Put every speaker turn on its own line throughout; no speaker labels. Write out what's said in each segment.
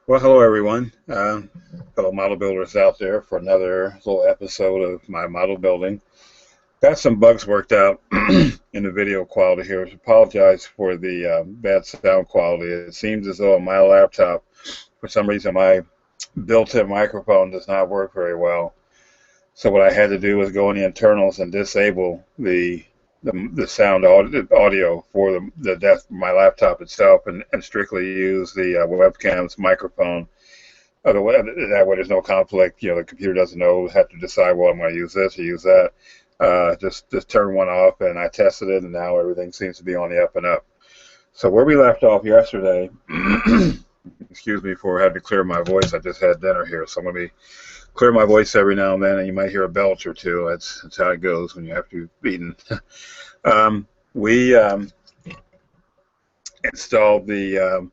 Well, hello everyone, fellow model builders out there for another little episode of my model building. Got some bugs worked out in the video quality here. I apologize for the bad sound quality. It seems as though on my laptop, for some reason, my built-in microphone does not work very well. So what I had to do was go in the internals and disable the sound audio for my laptop itself, and strictly use the webcam's microphone. Otherwise, that way there's no conflict. The computer doesn't know, have to decide, well, I'm going to use this or use that. Just turn one off, and I tested it, and now everything seems to be on the up and up. So where we left off yesterday, excuse me for having to clear my voice. I just had dinner here, so I'm going to be clear my voice every now and then, and you might hear a belch or two. That's how it goes when you have to be eaten. We installed the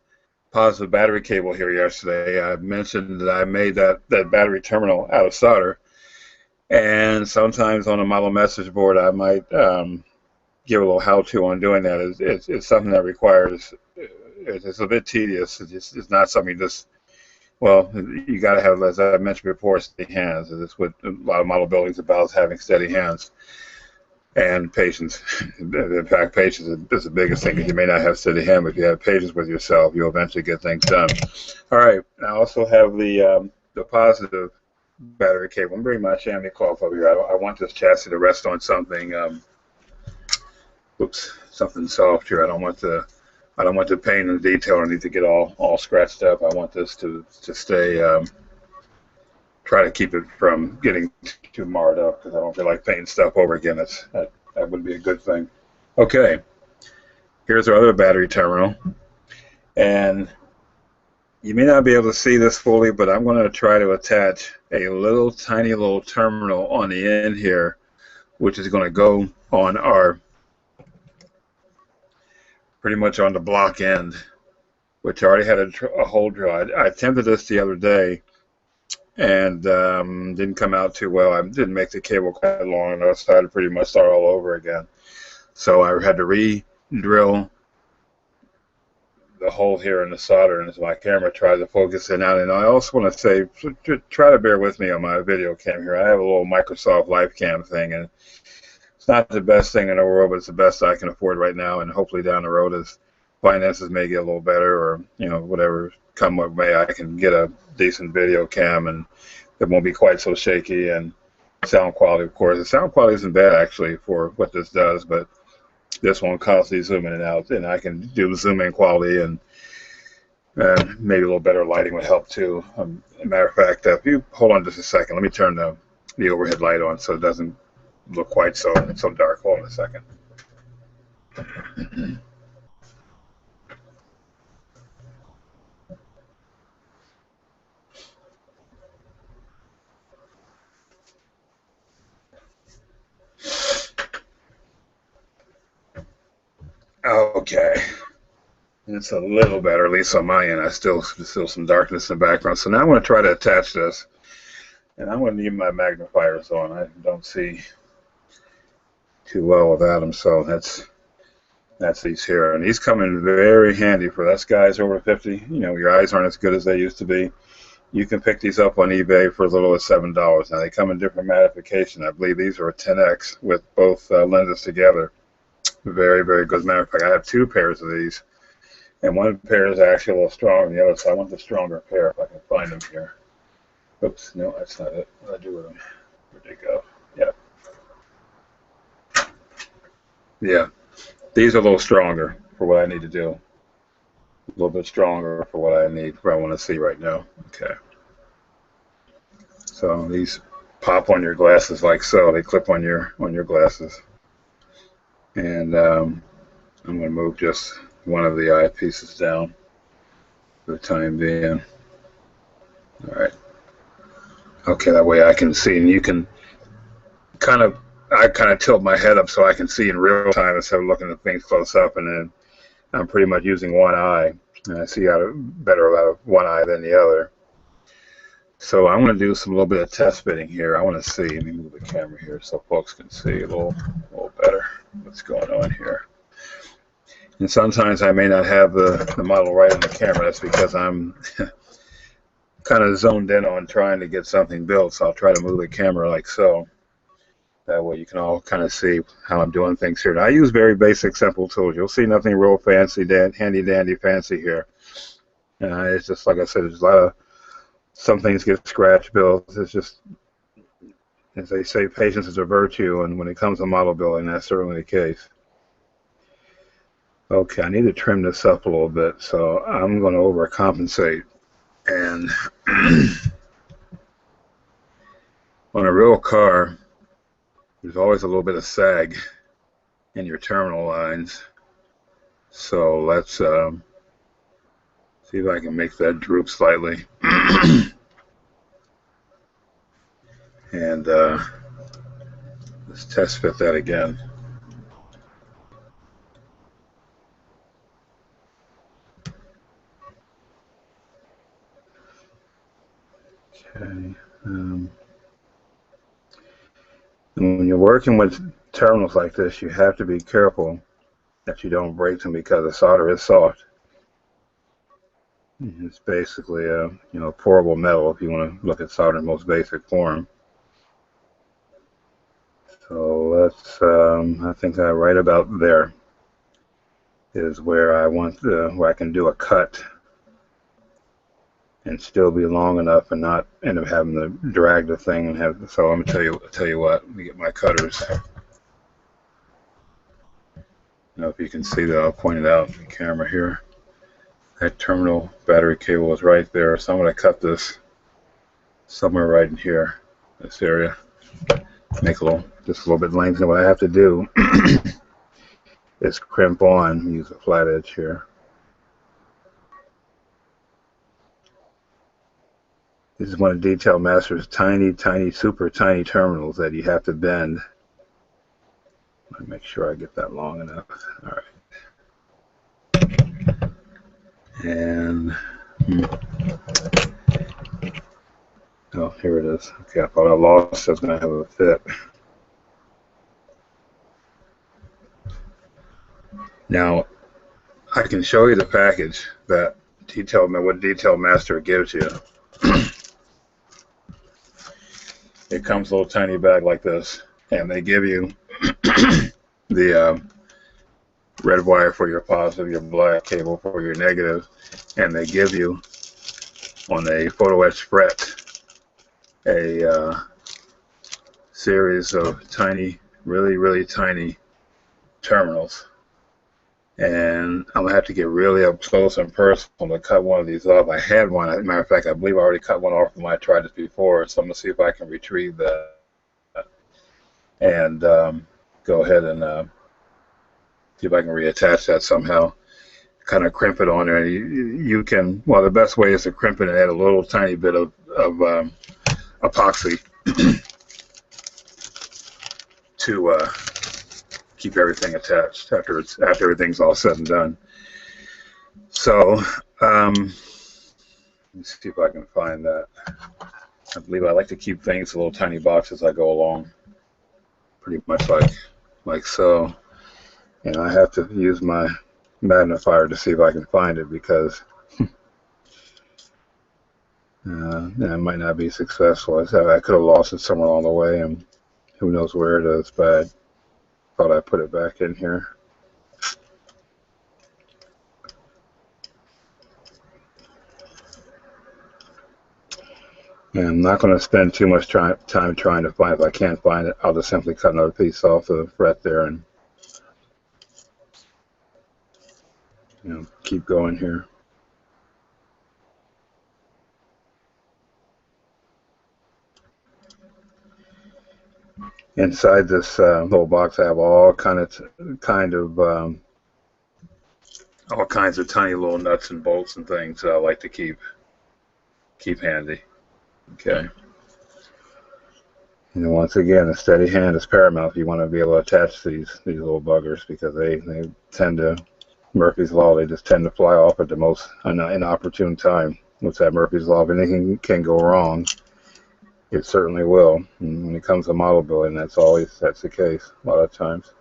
positive battery cable here yesterday. I mentioned that I made that battery terminal out of solder, and sometimes on a model message board I might give a little how-to on doing that. It's something that requires, it's a bit tedious. It's not something well, you got to have, as I mentioned before, steady hands. That's what a lot of model building is about, is having steady hands and patience. In fact, patience is the biggest thing, because you may not have steady hand, but if you have patience with yourself, you'll eventually get things done. All right, I also have the positive battery cable. I'm bringing my chamois cloth over here. I want this chassis to rest on something, something soft here. I don't want the paint and detail underneath to get all scratched up. I want this to stay, try to keep it from getting too marred up, because I don't feel like painting stuff over again. That would be a good thing. Okay, here's our other battery terminal, and you may not be able to see this fully, but I'm going to try to attach a tiny little terminal on the end here, which is going to go on our, pretty much on the block end, which I already had a hole drilled. I attempted this the other day, and didn't come out too well. I didn't make the cable quite long enough, so I had to pretty much start all over again. So I had to re-drill the hole here in the solder, and as my camera tries to focus in out. And I also want to say, try to bear with me on my video cam here. I have a little Microsoft Live Cam thing, and it's not the best thing in the world, but it's the best I can afford right now, and hopefully down the road, as finances may get a little better, or whatever come what may, I can get a decent video cam, and it won't be quite so shaky. And sound quality, of course, the sound quality isn't bad actually for what this does, but this one constantly zoom in and out, and I can do zoom in quality, and maybe a little better lighting would help too. As a matter of fact, if you hold on just a second, let me turn the overhead light on so it doesn't look quite so dark. Hold on a second. Okay, it's a little better, at least on my end. I still some darkness in the background. So now I'm going to try to attach this, and I'm going to need my magnifiers on. I don't see too well without them, so that's these here, and these come in very handy for us guys over 50. Your eyes aren't as good as they used to be. You can pick these up on eBay for as little as $7. Now they come in different magnification. I believe these are a 10x with both lenses together. Very, very good. As a matter of fact, I have two pairs of these, and one pair is actually a little stronger than the other, so I want the stronger pair if I can find them here. Oops, no, that's not it. What did I do with them? Where'd they go? Yeah, these are a little stronger for what I need to do. A little bit stronger for what I want to see right now. Okay. So these pop on your glasses like so. They clip on your glasses. And I'm going to move just one of the eyepieces down for the time being. All right. Okay, that way I can see, and you can I kind of tilt my head up so I can see in real time instead of looking at things close up, and then I'm pretty much using one eye, and I see better out of one eye than the other. So I'm going to do a little bit of test fitting here. I want to see. Let me move the camera here so folks can see a little better what's going on here. And sometimes I may not have the model right on the camera. That's because I'm kind of zoned in on trying to get something built, so I'll try to move the camera like so. That way you can all kind of see how I'm doing things here. Now, I use very basic, simple tools. You'll see nothing real fancy, handy-dandy fancy here. It's just, like I said, there's a lot of, some things get scratch built. It's just, as they say, patience is a virtue, and when it comes to model building, that's certainly the case. Okay, I need to trim this up a little bit, so I'm going to overcompensate. And on a real car, there's always a little bit of sag in your terminal lines. So let's see if I can make that droop slightly. And let's test fit that again. Okay. When you're working with terminals like this, you have to be careful that you don't break them because the solder is soft. It's basically a pourable metal if you want to look at solder in most basic form. So let's I think right about there is where I want where I can do a cut and still be long enough and not end up having to drag the thing and have. So I'm gonna tell you what. Let me get my cutters. If you can see that, I'll point it out in the camera here. That terminal battery cable is right there, so I'm going to cut this somewhere right in here, this area. Make just a little bit length. And what I have to do is crimp on, use a flat edge here. This is one of Detail Master's tiny, super tiny terminals that you have to bend. Let me make sure I get that long enough. All right. And oh, here it is. Okay, I thought I lost. I was going to have a fit. Now, I can show you the package that what Detail Master gives you. It comes a little tiny bag like this, and they give you the red wire for your positive, your black cable for your negative, and they give you on a photo etch fret a series of tiny, really tiny terminals. And I'm gonna have to get really up close and personal to cut one of these off. I had one, as a matter of fact, I believe I already cut one off when I tried this before, so I'm gonna see if I can retrieve that and go ahead and see if I can reattach that somehow. Kind of crimp it on there. You can, well, the best way is to crimp it and add a little tiny bit of epoxy to keep everything attached after everything's all said and done. So let me see if I can find that. I believe I like to keep things in little tiny boxes as I go along, pretty much like so. And I have to use my magnifier to see if I can find it because I might not be successful. I could have lost it somewhere along the way, and who knows where it is, but I thought I put it back in here. And I'm not going to spend too much time trying to find it. If I can't find it, I'll just simply cut another piece off the fret there and keep going here. Inside this little box, I have all kinds of tiny little nuts and bolts and things that I like to keep handy. Okay. Once again, a steady hand is paramount if you want to be able to attach these little buggers, because they tend to, Murphy's Law, they just tend to fly off at the most inopportune time. What's that Murphy's Law? If anything can go wrong, it certainly will. And when it comes to model building, that's the case a lot of times.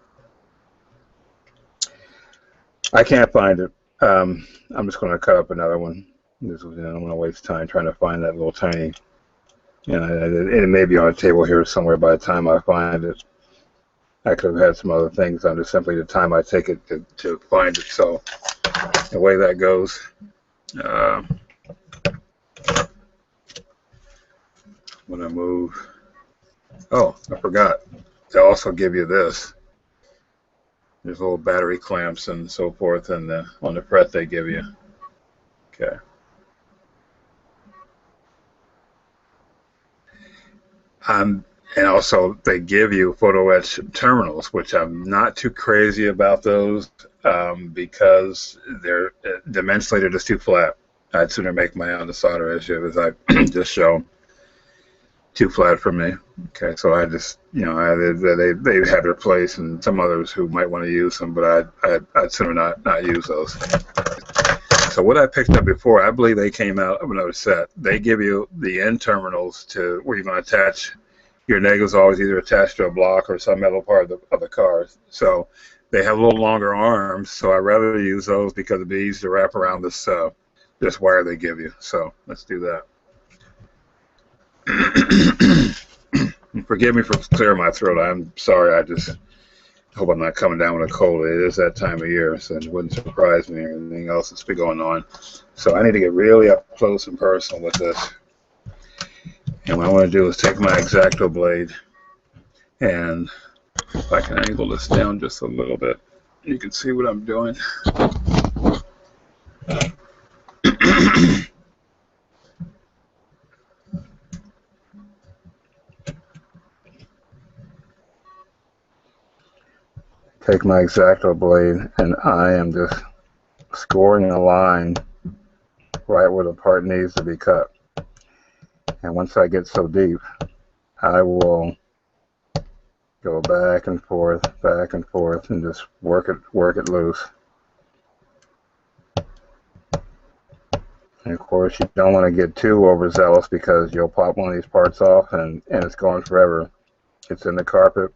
I can't find it. I'm just going to cut up another one This was, I don't want to waste time trying to find that little tiny. It may be on a table here somewhere by the time I find it. I could have had some other things under simply the time I take it to find it. So the way that goes. When I move. Oh, I forgot. They also give you this. There's little battery clamps and so forth, and on the fret they give you. Okay. And also they give you photo etch terminals, which I'm not too crazy about those because they're dimensionally they're just too flat. I'd sooner make my own to solder as I just shown. Too flat for me. Okay, so I just they have their place, and some others who might want to use them, but I'd sooner not use those. So what I picked up before, I believe they came out of another set. They give you the end terminals to where you're going to attach your negatives. Always either attached to a block or some metal part of the car. So they have a little longer arms. So I'd rather use those because it'd be easy to wrap around this wire they give you. So let's do that. Forgive me for clearing my throat. I'm sorry. I just hope I'm not coming down with a cold. It is that time of year, so it wouldn't surprise me or anything else that's been going on. So I need to get really up close and personal with this. And what I want to do is take my X-Acto blade, and if I can angle this down just a little bit, you can see what I'm doing. Take my X-Acto blade, and I am just scoring a line right where the part needs to be cut. And once I get so deep, I will go back and forth, and just work it loose. And of course, you don't want to get too overzealous because you'll pop one of these parts off and it's gone forever. It's in the carpet.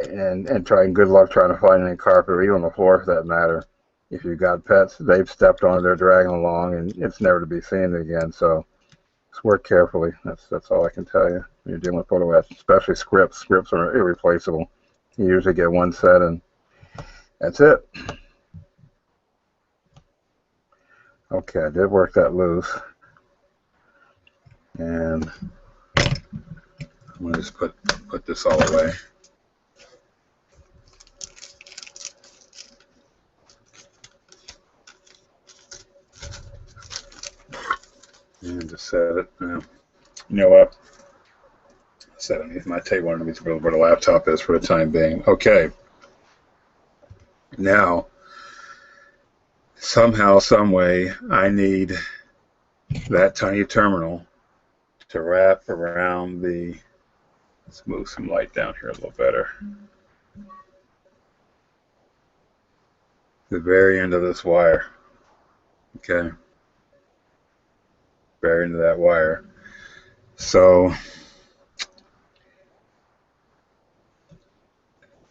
And trying good luck trying to find any carpet or even on the floor for that matter. If you've got pets, they've stepped on it, they're dragging along, and it's never to be seen again. So just work carefully. That's all I can tell you when you're dealing with photo etch, especially scripts. Scripts are irreplaceable. You usually get one set, and that's it. Okay, I did work that loose, and I'm going to just put this all away. And just set it. You know what? Set it underneath my table, underneath where the laptop is for the time being. Okay. Now, somehow, some way, I need that tiny terminal to wrap around the. Let's move some light down here a little better. The very end of this wire. Okay. Very end of that wire. So if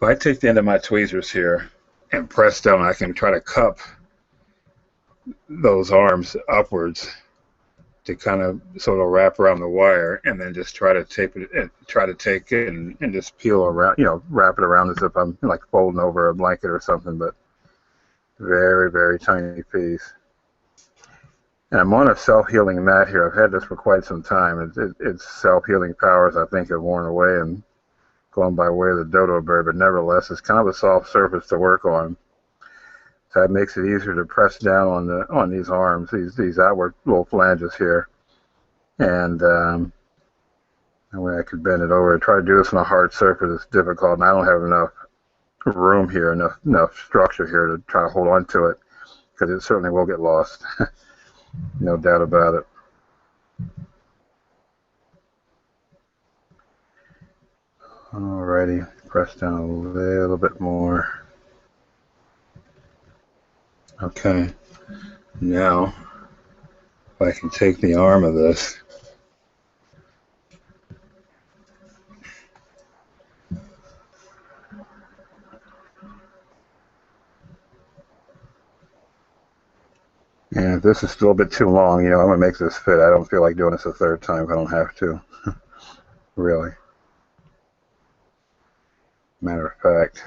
I take the end of my tweezers here and press down, I can try to cup those arms upwards to kind of sort of wrap around the wire, and then just try to tape it and try to take it and just peel around, wrap it around as if I'm like folding over a blanket or something, but very, very tiny piece. And I'm on a self-healing mat here. I've had this for quite some time. Its self-healing powers, I think, have worn away and gone by way of the dodo bird, but nevertheless, it's kind of a soft surface to work on. So that makes it easier to press down on these arms, these outward little flanges here. And that way I could bend it over. Try to do this on a hard surface is difficult, and I don't have enough room here, enough structure here to try to hold on to it, because it certainly will get lost. No doubt about it. Alrighty, press down a little bit more. Okay, now if I can take the arm of this, And if this is still a bit too long, I'm going to make this fit. I don't feel like doing this a third time if I don't have to. Really. Matter of fact,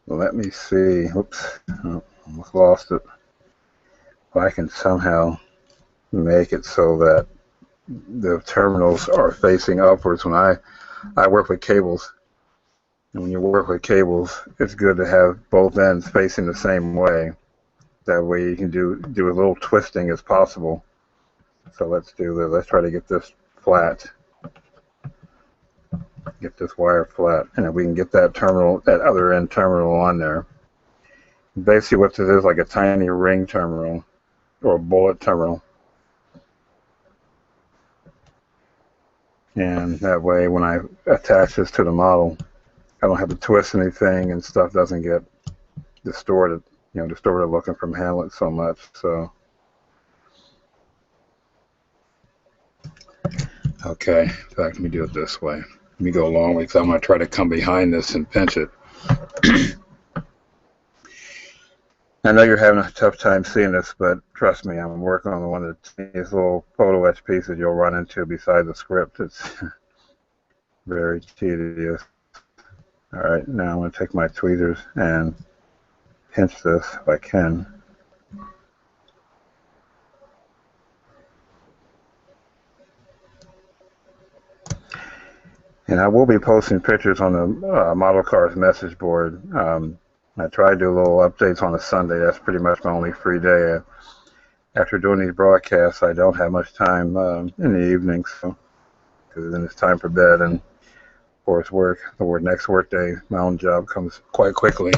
let me see. Oops. Oh, almost lost it. If I can somehow make it so that the terminals are facing upwards when I work with cables. And when you work with cables, it's good to have both ends facing the same way. That way you can do as little twisting as possible. So let's do this. Let's try to get this flat. Get this wire flat. And if we can get that terminal, that other end terminal on there. Basically what this is, like a tiny ring terminal or a bullet terminal. And that way when I attach this to the model, I don't have to twist anything and stuff doesn't get distorted, distorted looking from handling it so much. So, okay, in fact, let me do it this way. Let me go a long way because I'm going to try to come behind this and pinch it. I know you're having a tough time seeing this, but trust me, I'm working on one of these little photo etch pieces you'll run into beside the script. It's very tedious. All right, now I'm going to take my tweezers and pinch this if I can. And I will be posting pictures on the Model Cars message board. I try to do little updates on a Sunday. That's pretty much my only free day. After doing these broadcasts, I don't have much time in the evenings, because then it's time for bed and, of course, work. The next work day, my own job comes quite quickly.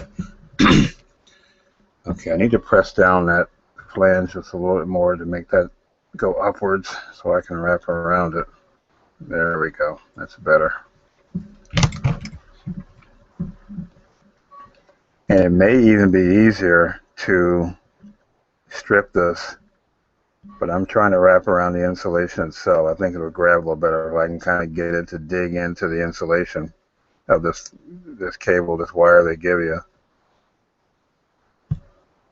Okay, I need to press down that flange just a little bit more to make that go upwards so I can wrap around it. There we go. That's better. And it may even be easier to strip this, but I'm trying to wrap around the insulation itself. I think it'll grab a little better if I can kind of get it to dig into the insulation of this cable, this wire they give you,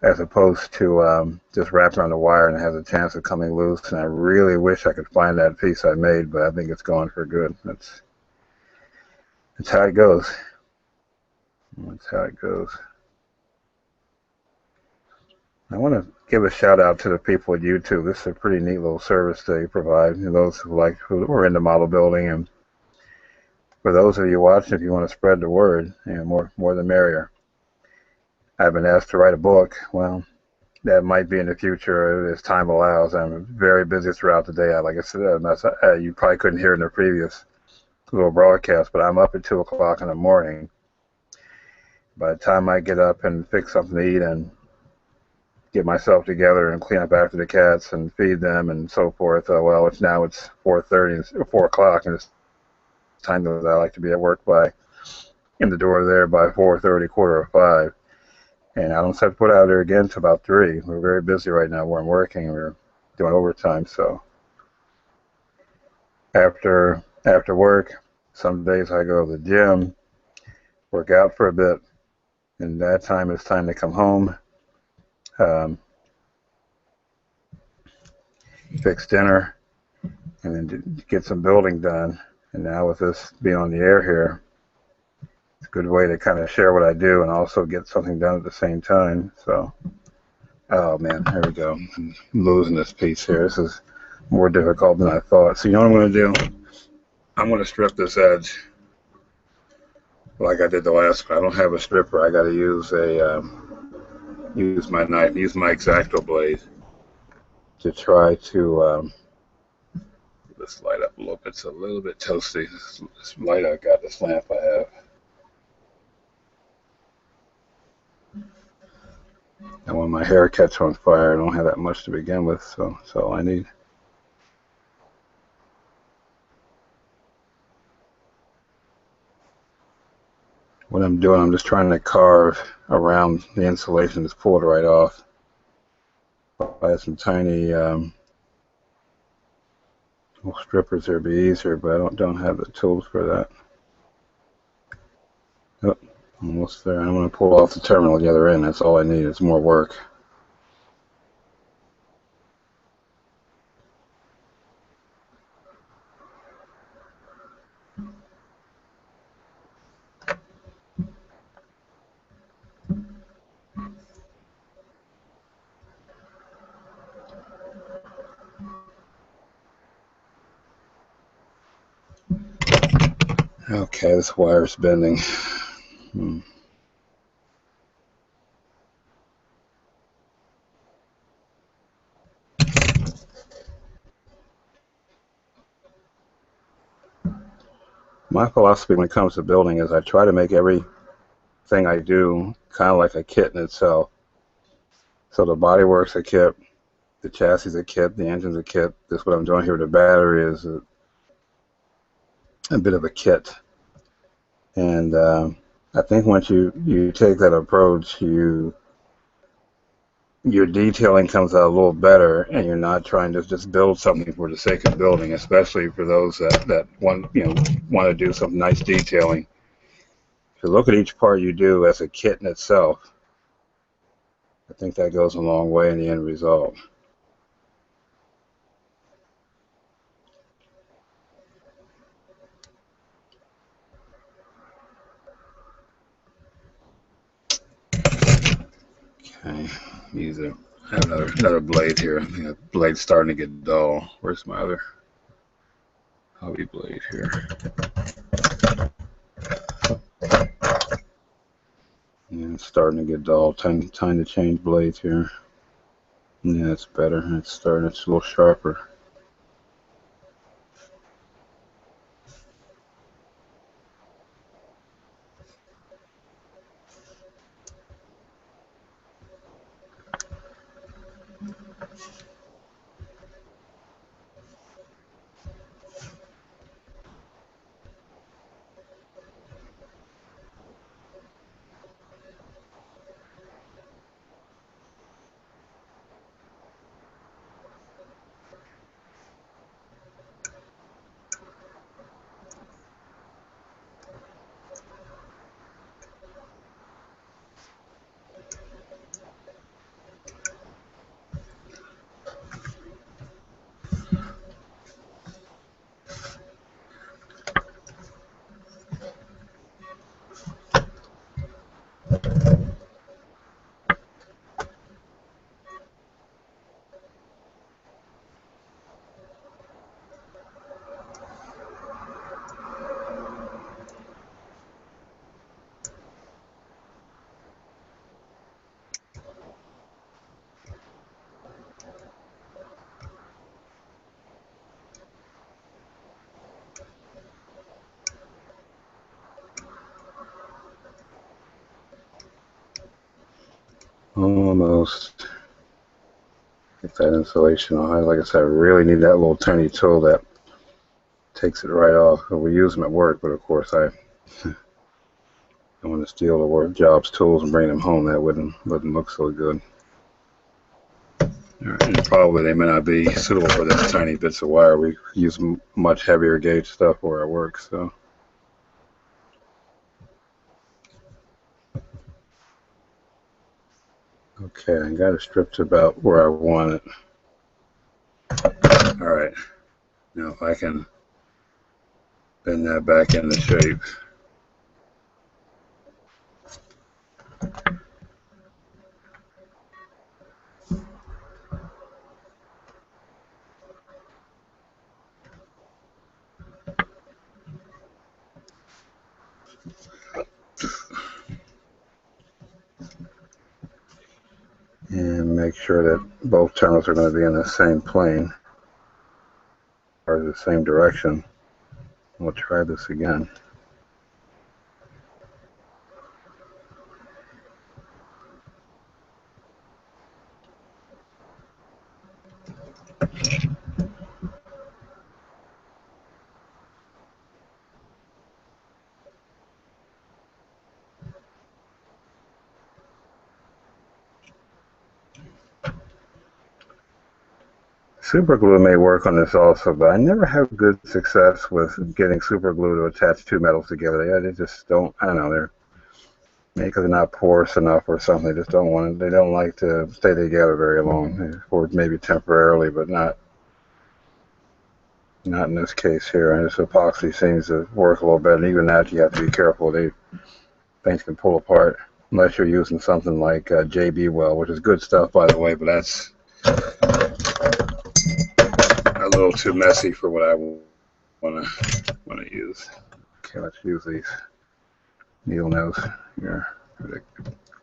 as opposed to just wrapping around the wire and it has a chance of coming loose. And I really wish I could find that piece I made, but I think it's gone for good. That's how it goes. That's how it goes. I want to give a shout out to the people at YouTube. This is a pretty neat little service they provide. Those who are into model building, and for those of you watching, if you want to spread the word, more the merrier. I've been asked to write a book. Well, that might be in the future as time allows. I'm very busy throughout the day. Like I said, you probably couldn't hear in the previous little broadcast, but I'm up at 2 o'clock in the morning. By the time I get up and fix something to eat and get myself together and clean up after the cats and feed them and so forth, it's 4:30, 4 o'clock, and it's time that I like to be at work in the door there by 4:30, 4:45. And I don't have to put out there again until about 3. We're very busy right now where I'm working. We're doing overtime, so after work, some days I go to the gym, work out for a bit, and that time it's time to come home, fix dinner, and then get some building done. And now with this being on the air here, it's a good way to kind of share what I do and also get something done at the same time. So, oh man, here we go. I'm losing this piece here. This is more difficult than I thought. So you know what I'm going to do? I'm going to strip this edge like I did the last one. I don't have a stripper. I got to use my knife, use my X-Acto blade to try to this light up a little bit. It's a little bit toasty. This light I got, this lamp I have. And when my hair catches on fire, I don't have that much to begin with, so that's all I need. What I'm doing, I'm just trying to carve around the insulation. Just pull it right off. If I had some tiny little strippers, it'd be easier, but I don't have the tools for that. Oh, almost there. I'm going to pull off the terminal at the other end. That's all I need. It's more work. Okay, this wire's bending. My philosophy when it comes to building is I try to make everything I do kind of like a kit in itself. So the bodywork's a kit, the chassis is a kit, the engine's a kit. This what I'm doing here with the battery is a bit of a kit. And I think once you take that approach, your detailing comes out a little better, and you're not trying to just build something for the sake of building, especially for those that want to do some nice detailing. If you look at each part you do as a kit in itself, I think that goes a long way in the end result. Okay, I have another blade here. I think the blade's starting to get dull. Where's my other hobby blade here? Yeah, it's starting to get dull. Time to change blades here. Yeah, it's better. It's a little sharper. Almost. Get that insulation on. Like I said, I really need that little tiny tool that takes it right off. We use them at work, but of course I don't want to steal the work job's tools and bring them home. That wouldn't look so good. And probably they may not be suitable for this tiny bits of wire. We use much heavier gauge stuff where I work, so. Okay, I got it stripped to about where I want it. All right, now if I can bend that back into shape. And make sure that both terminals are going to be in the same plane or the same direction. We'll try this again. Super glue may work on this also, but I never have good success with getting super glue to attach two metals together. They just don't, I don't know, maybe because they're not porous enough or something. They just don't want to, they don't like to stay together very long, or maybe temporarily, but not in this case here. And this epoxy seems to work a little better. And even that, you have to be careful. Things can pull apart unless you're using something like JB Well, which is good stuff, by the way, but that's a little too messy for what I want to use. Okay, let's use these needle nose here.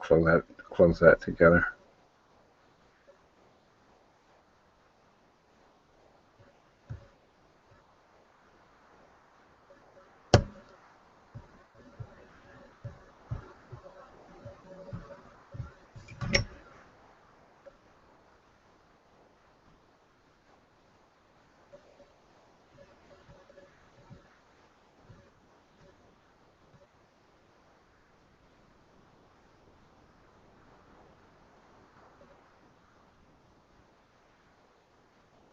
Close that together.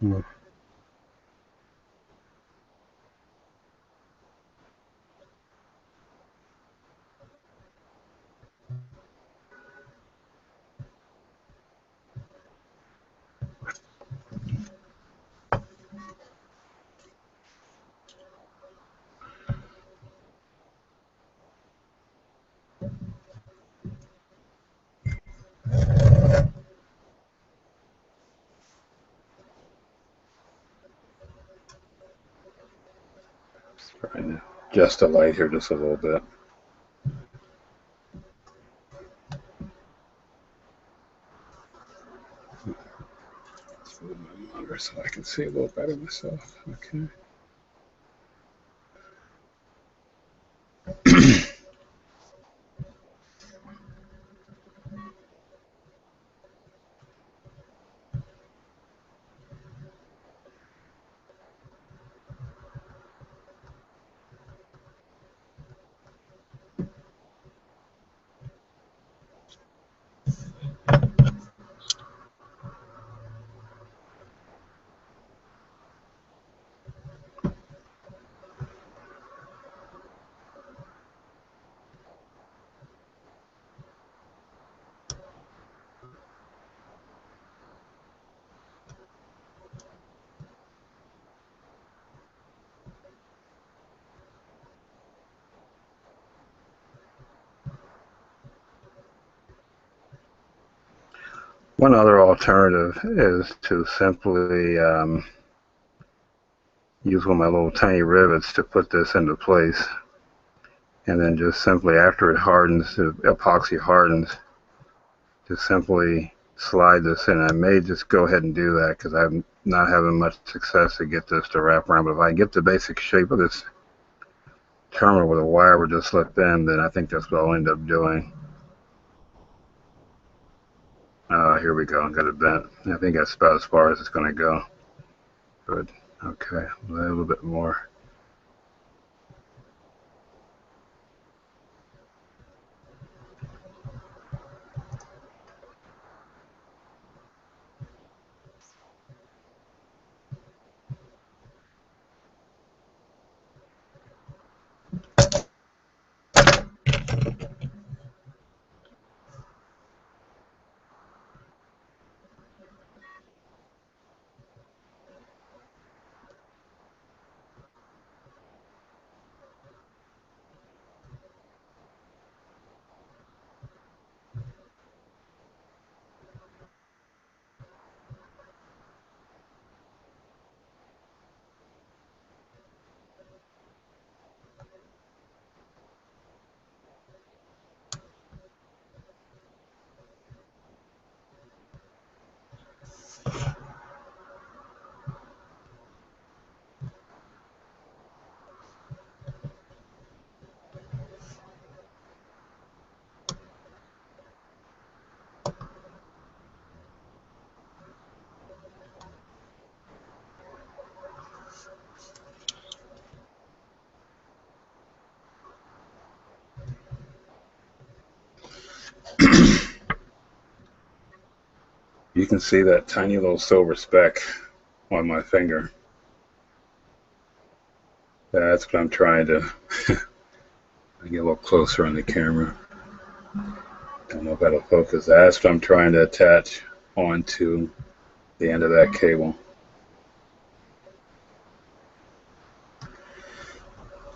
Hmm. Trying to adjust the light here just a little bit. Let's move my monitor so I can see a little better myself. Okay. One other alternative is to simply use one of my little tiny rivets to put this into place, and then just simply after it hardens, the epoxy hardens, just simply slide this in. I may just go ahead and do that because I'm not having much success to get this to wrap around, but if I get the basic shape of this terminal where the wire would just slip in, then I think that's what I'll end up doing. Here we go. I got it bent. I think that's about as far as it's going to go. Good. Okay. A little bit more. You can see that tiny little silver speck on my finger. That's what I'm trying to get a little closer on the camera. Don't know if that'll focus. That's what I'm trying to attach onto the end of that cable.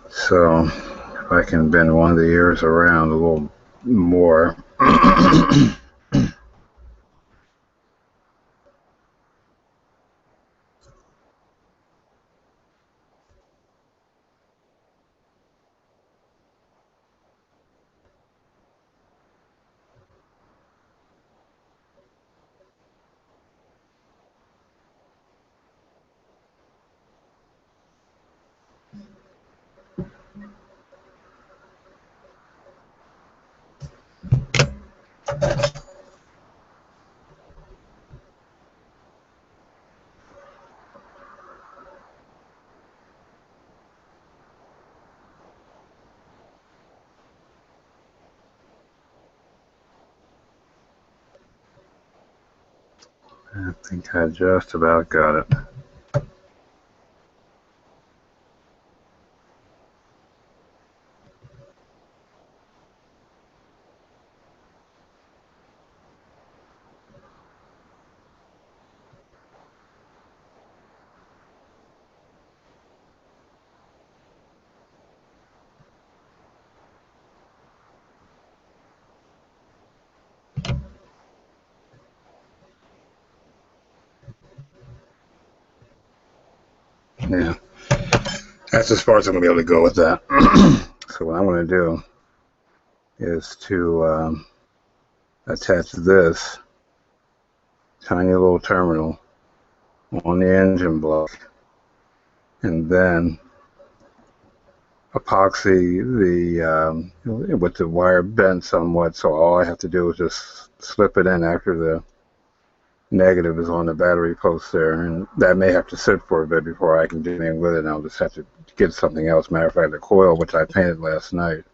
So if I can bend one of the ears around a little more. I think I just about got it. Yeah, that's as far as I'm going to be able to go with that. So what I'm going to do is to attach this tiny little terminal on the engine block, and then epoxy with the wire bent somewhat, so all I have to do is just slip it in after the negative is on the battery post there, and that may have to sit for a bit before I can do anything with it, and I'll just have to get something else. Matter of fact, the coil, which I painted last night,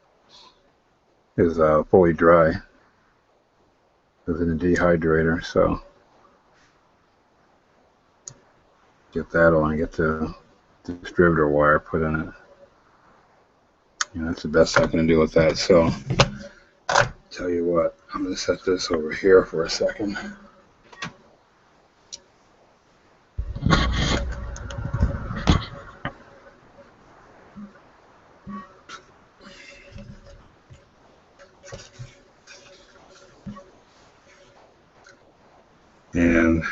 is fully dry. It's in a dehydrator, so get that on, get the distributor wire put in it. And that's the best I can do with that. So tell you what, I'm going to set this over here for a second. And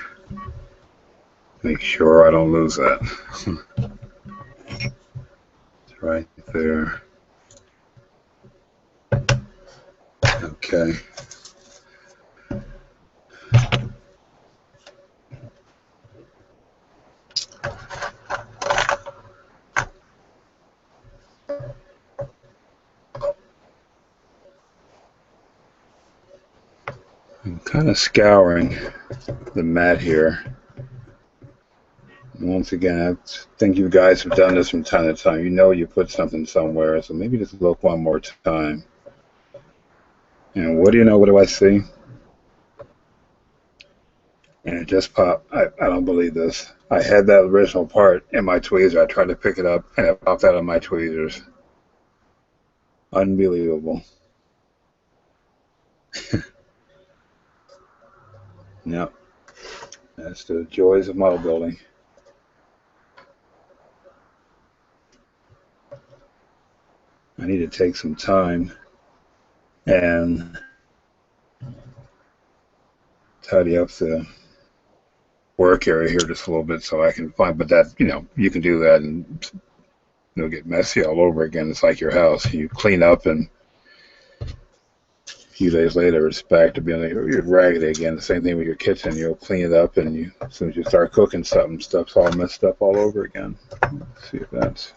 make sure I don't lose that. It's right there. Okay. I'm kind of scouring the mat here. Once again, I think you guys have done this from time to time. You know you put something somewhere, so maybe just look one more time. And what do you know? What do I see? And it just popped. I don't believe this. I had that original part in my tweezer. I tried to pick it up, and it popped out of my tweezers. Unbelievable. Yep. That's the joys of model building. I need to take some time and tidy up the work area here just a little bit so I can find, but that, you can do that and it'll get messy all over again. It's like your house. You clean up and a few days later it's back to being you're raggedy again. The same thing with your kitchen. You'll clean it up and as soon as you start cooking something, stuff's all messed up all over again. Let's see if that's...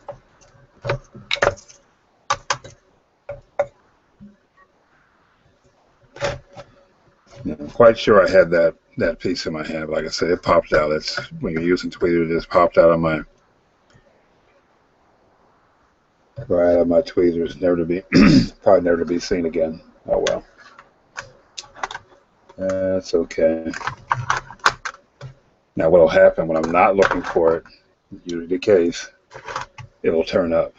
I'm quite sure I had that piece in my hand, but like I said, it popped out. It's when you're using tweezers, it just popped out of my tweezers, never to be probably never to be seen again. Oh well, that's okay. Now what'll happen when I'm not looking for it, usually the case, it'll turn up.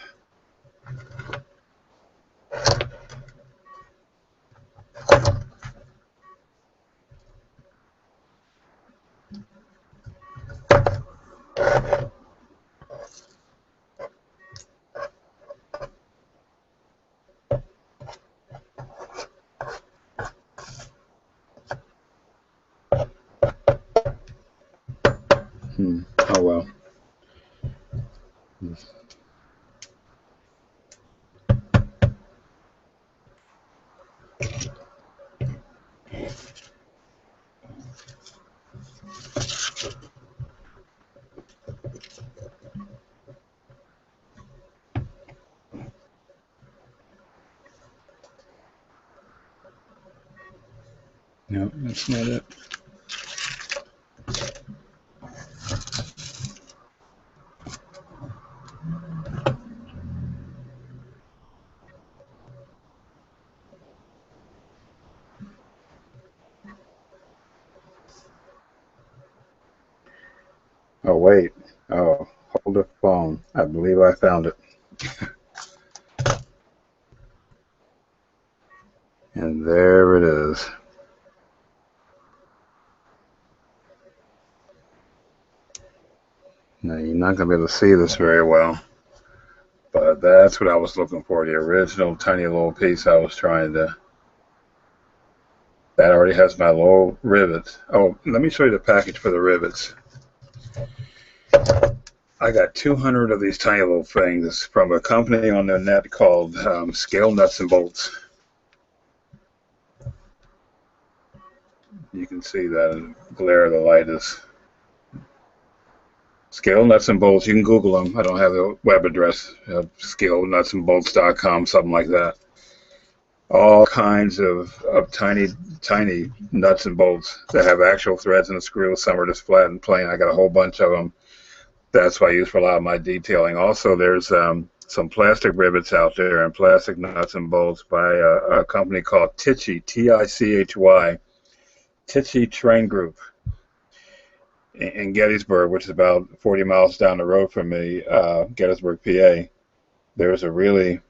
Oh well. No, that's not it. Oh, wait. Oh, hold the phone. I believe I found it. And there it is. Now, you're not going to be able to see this very well, but that's what I was looking for, the original tiny little piece I was trying to. That already has my little rivets. Oh, let me show you the package for the rivets. I got 200 of these tiny little things from a company on the net called Scale Nuts and Bolts. You can see that in the glare of the light is Scale Nuts and Bolts. You can Google them. I don't have the web address. ScaleNutsandBolts.com, something like that. All kinds of tiny nuts and bolts that have actual threads and a screw. Some are just flat and plain. I got a whole bunch of them. That's what I use for a lot of my detailing. Also, there's some plastic rivets out there and plastic nuts and bolts by a company called Tichy, T-I-C-H-Y, Tichy Train Group in Gettysburg, which is about 40 miles down the road from me, Gettysburg, PA. There's a really,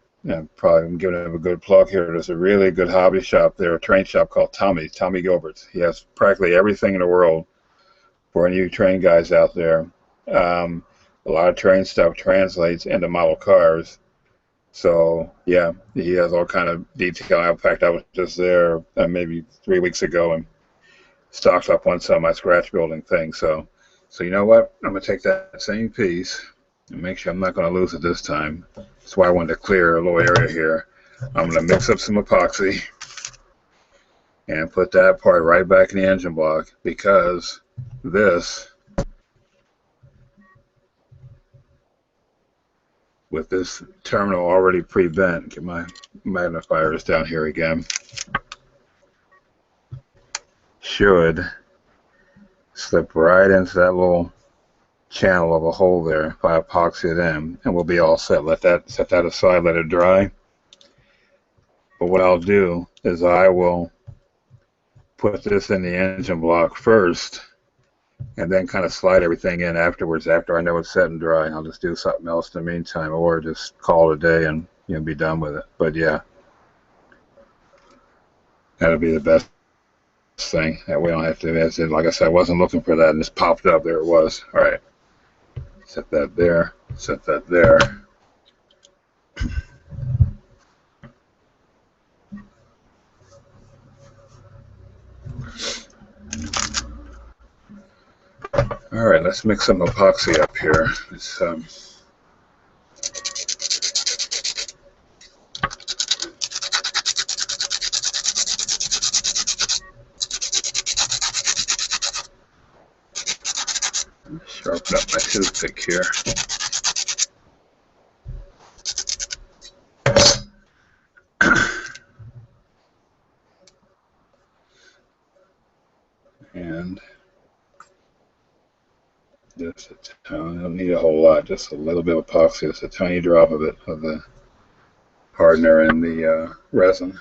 probably I'm giving him a good plug here. There's a really good hobby shop there, a train shop called Tommy Gilbert's. He has practically everything in the world for any of you train guys out there. A lot of train stuff translates into model cars. So yeah, he has all kind of detail. In fact, I was just there maybe 3 weeks ago and stocked up on some of my scratch building things. So you know what? I'm gonna take that same piece and make sure I'm not gonna lose it this time. That's why I wanted to clear a little area here. I'm gonna mix up some epoxy and put that part right back in the engine block, because this, with this terminal already pre-bent, get my magnifiers down here again, should slip right into that little channel of a hole there if I epoxy it in, and we'll be all set. Set that aside, let it dry. But what I'll do is I will put this in the engine block first and then kind of slide everything in afterwards, after I know it's set and dry. I'll just do something else in the meantime, or just call it a day and be done with it. But yeah, that'll be the best thing. That way I don't have to, like I said, I wasn't looking for that and just popped up. There it was. All right. Set that there. Set that there. All right, let's mix some epoxy up here. It's, sharpen up my toothpick here. And just I don't need a whole lot, just a little bit of epoxy, just a tiny drop of it, of the hardener and the resin.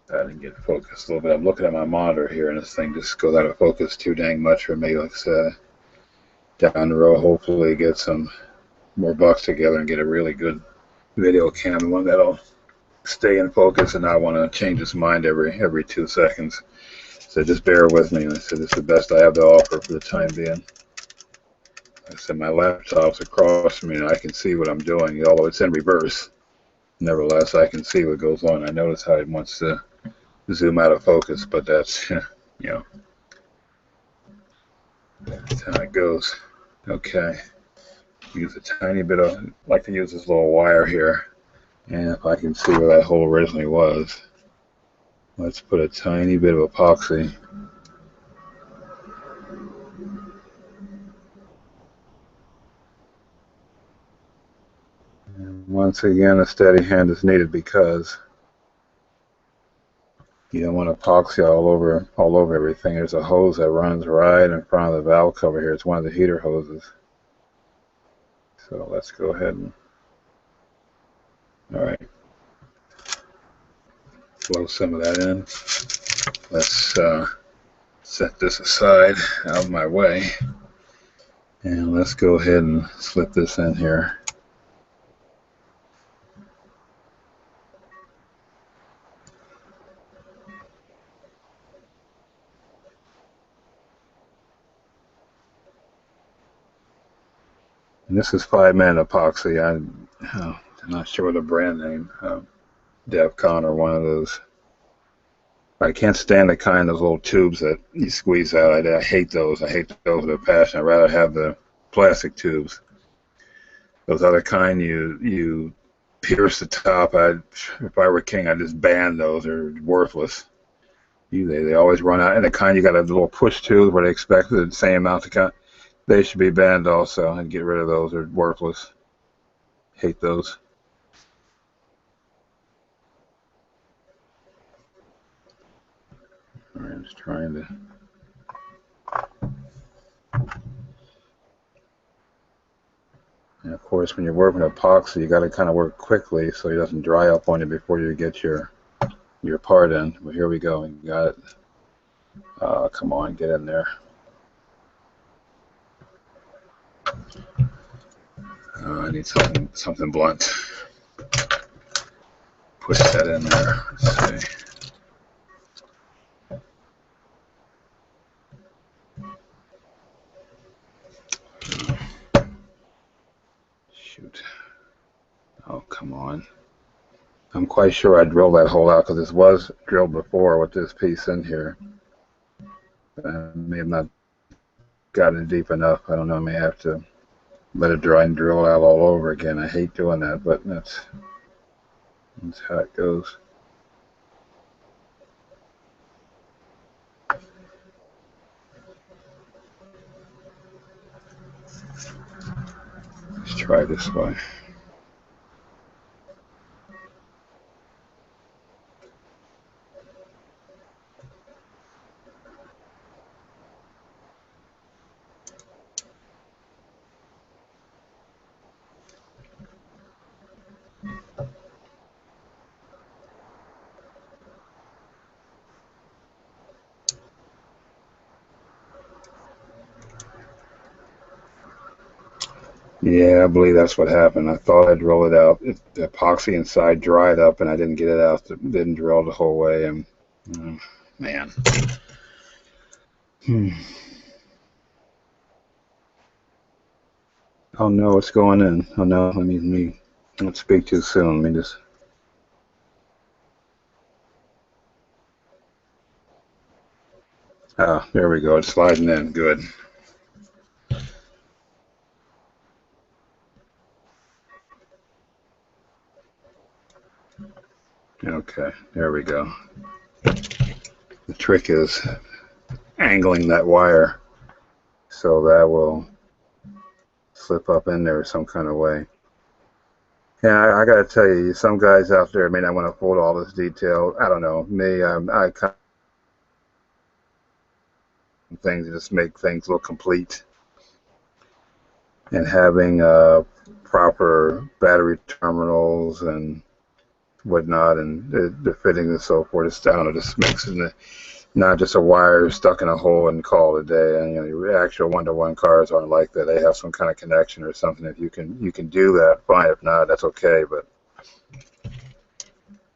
I didn't get focused a little bit. I'm looking at my monitor here, and this thing just goes out of focus too dang much for me. Like I said, down the road, hopefully get some more bucks together and get a really good video cam, one that'll stay in focus and not want to change its mind every 2 seconds. So just bear with me. Like I said, this is the best I have to offer for the time being. Like I said, my laptop's across from me, and I can see what I'm doing, although it's in reverse. Nevertheless, I can see what goes on. I notice how it wants to zoom out of focus, but that's, that's how it goes. Okay. Use a tiny bit of, like to use this little wire here. And if I can see where that hole originally was, let's put a tiny bit of epoxy. And once again, a steady hand is needed, because You don't want epoxy all over everything. There's a hose that runs right in front of the valve cover here. It's one of the heater hoses. So let's go ahead and, all right, flow some of that in. Let's set this aside out of my way. And let's go ahead and slip this in here. And this is 5-minute epoxy. I'm not sure what the brand name, Devcon or one of those. I can't stand the kind of those little tubes that you squeeze out. I hate those. I hate those with a passion. I'd rather have the plastic tubes. Those other kind, you pierce the top. If I were king, I'd just ban those. They're worthless. They always run out. And the kind you got a little push tube where they expect the same amount to count. They should be banned also. And get rid of those. They're worthless. Hate those. All right, I'm just trying to. And of course, when you're working with epoxy, you got to kind of work quickly so it doesn't dry up on you before you get your part in. Well, here we go. You got it. Come on, get in there. I need something blunt. Push that in there. Let's see. Shoot. Oh, come on. I'm quite sure I drilled that hole out because this was drilled before with this piece in here. I may have not gotten it deep enough. I don't know. I may have to let it dry and drill it out all over again. I hate doing that, but that's how it goes. Let's try this way. Yeah, I believe that's what happened. I thought I'd drill it out. The epoxy inside dried up, and I didn't get it out. Didn't drill the whole way. And man. Oh no, it's going in. Oh no, let me don't speak too soon. Let me just. Ah, there we go. It's sliding in. Good. Okay, there we go. The trick is angling that wire so that will slip up in there some kind of way. Yeah, I got to tell you, some guys out there may not want to hold all this detail. I don't know. Me, I kind of things just make things look complete. And having proper battery terminals and whatnot, and the fittings and so forth, it's, I don't know, just makes it not just a wire stuck in a hole and call it a day. And your actual one-to-one cars aren't like that. They have some kind of connection or something. If you can do that, fine. If not, that's okay. But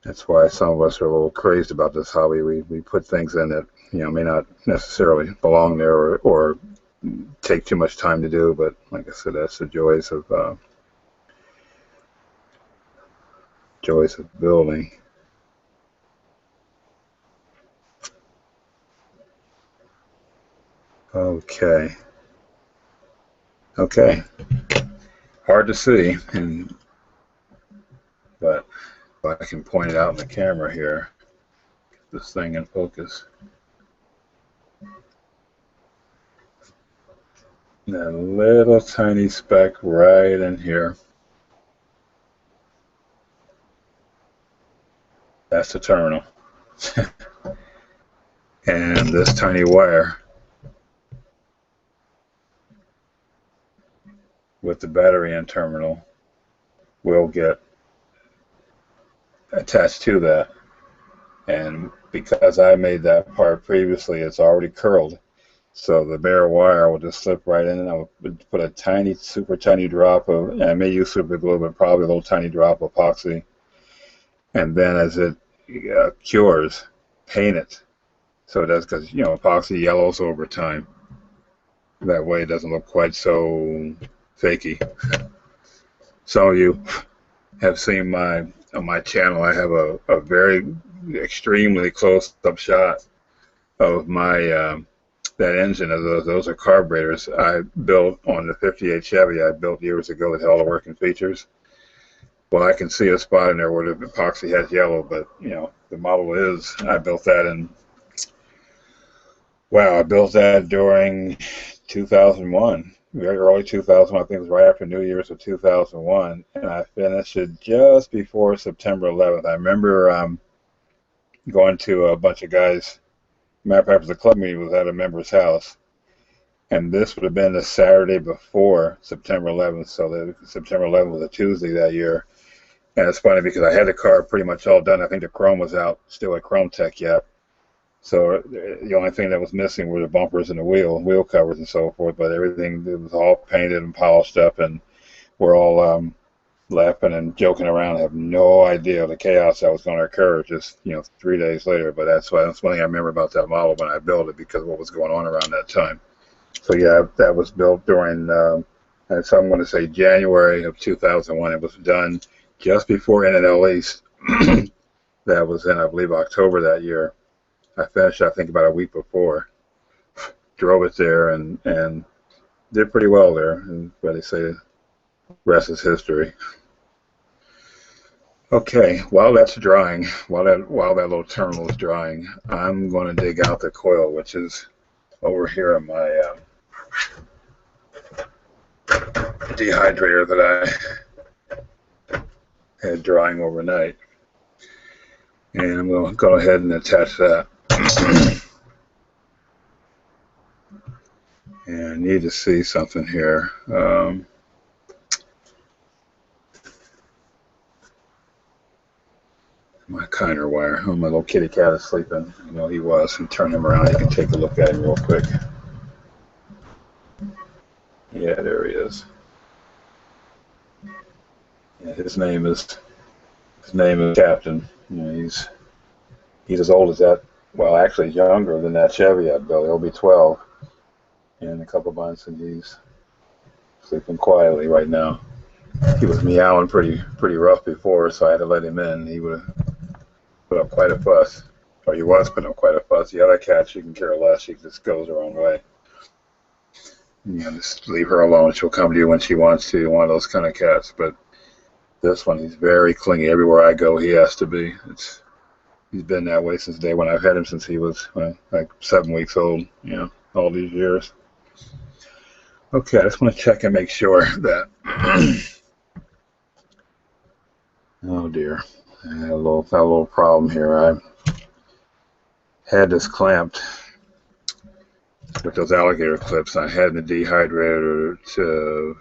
that's why some of us are a little crazed about this hobby. We put things in that may not necessarily belong there or take too much time to do. But like I said, that's the joys of building. Okay. Hard to see, but if I can point it out in the camera here, get this thing in focus. That little tiny speck right in here. That's the terminal. And this tiny wire with the battery in terminal will get attached to that. And because I made that part previously, it's already curled. So the bare wire will just slip right in, and I'll put a tiny, super tiny drop of, and I may use super glue, but probably a little tiny drop of epoxy. And then as it cures, paint it. So it does, because, you know, epoxy yellows over time. That way it doesn't look quite so fakey. Some of you have seen on my channel, I have a very extremely close-up shot of my that engine. Of those are carburetors I built on the 58 Chevy I built years ago that had all the working features. Well, I can see a spot in there where the epoxy has yellow, but, you know, the model is, I built that in, wow, I built that during 2001, very early 2000, I think it was right after New Year's of 2001, and I finished it just before September 11th. I remember going to a bunch of guys, matter of fact, the club meeting was at a member's house, and this would have been the Saturday before September 11th, so September 11th was a Tuesday that year. And it's funny because I had the car pretty much all done. I think the chrome was out, still at Chrome Tech yet. So the only thing that was missing were the bumpers and the wheel covers and so forth. But everything, it was all painted and polished up, and we're all laughing and joking around. I have no idea the chaos that was going to occur just, you know, 3 days later. But that's one thing I remember about that model when I built it, because of what was going on around that time. So yeah, that was built during, so I'm going to say January of 2001. It was done just before NNL East. That was in, I believe, October that year. I finished, I think, about a week before. Drove it there and did pretty well there. And what they say, rest is history. Okay, while that's drying, while that little terminal is drying, I'm going to dig out the coil, which is over here in my dehydrator that I had drying overnight, and I'm going to go ahead and attach that. And I need to see something here. My Kiner wire. Oh, my little kitty cat is sleeping. You know he was. And turn him around. You can take a look at him real quick. Yeah, there he is. Yeah, his name is Captain. You know, he's as old as that. Well, actually younger than that Chevy I built. He'll be 12 in a couple months, and he's sleeping quietly right now. He was meowing pretty rough before, so I had to let him in. He would have put up quite a fuss, or he was putting up quite a fuss. The other cat, she can care less. She just goes her own way. You know, just leave her alone. She'll come to you when she wants to. One of those kind of cats. But this one, he's very clingy. Everywhere I go, he has to be. He's been that way since day one. I've had him since he was like 7 weeks old. You know, all these years. Okay, I just want to check and make sure that. Oh dear, I had a little problem here. I had this clamped with those alligator clips. I had the dehydrator to,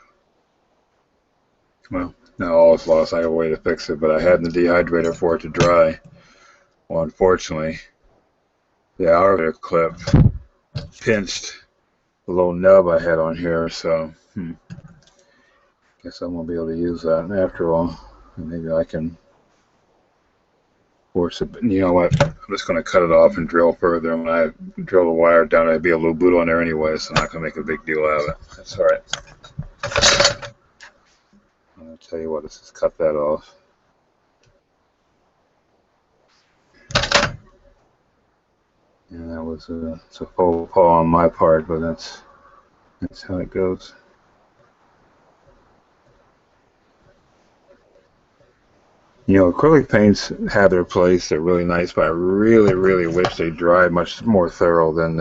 well, now all is lost. I have a way to fix it, but I had the dehydrator for it to dry. Well, unfortunately, the alligator clip pinched the little nub I had on here, so guess I won't be able to use that after all. Maybe I can force it, but you know what? I'm just going to cut it off and drill further. When I drill the wire down, there'll be a little boot on there anyway, so I'm not going to make a big deal out of it. That's all right. I'll tell you what, let's just cut that off. And that was it's a faux pas on my part, but that's how it goes. You know, acrylic paints have their place. They're really nice, but I really, really wish they dried much more thorough than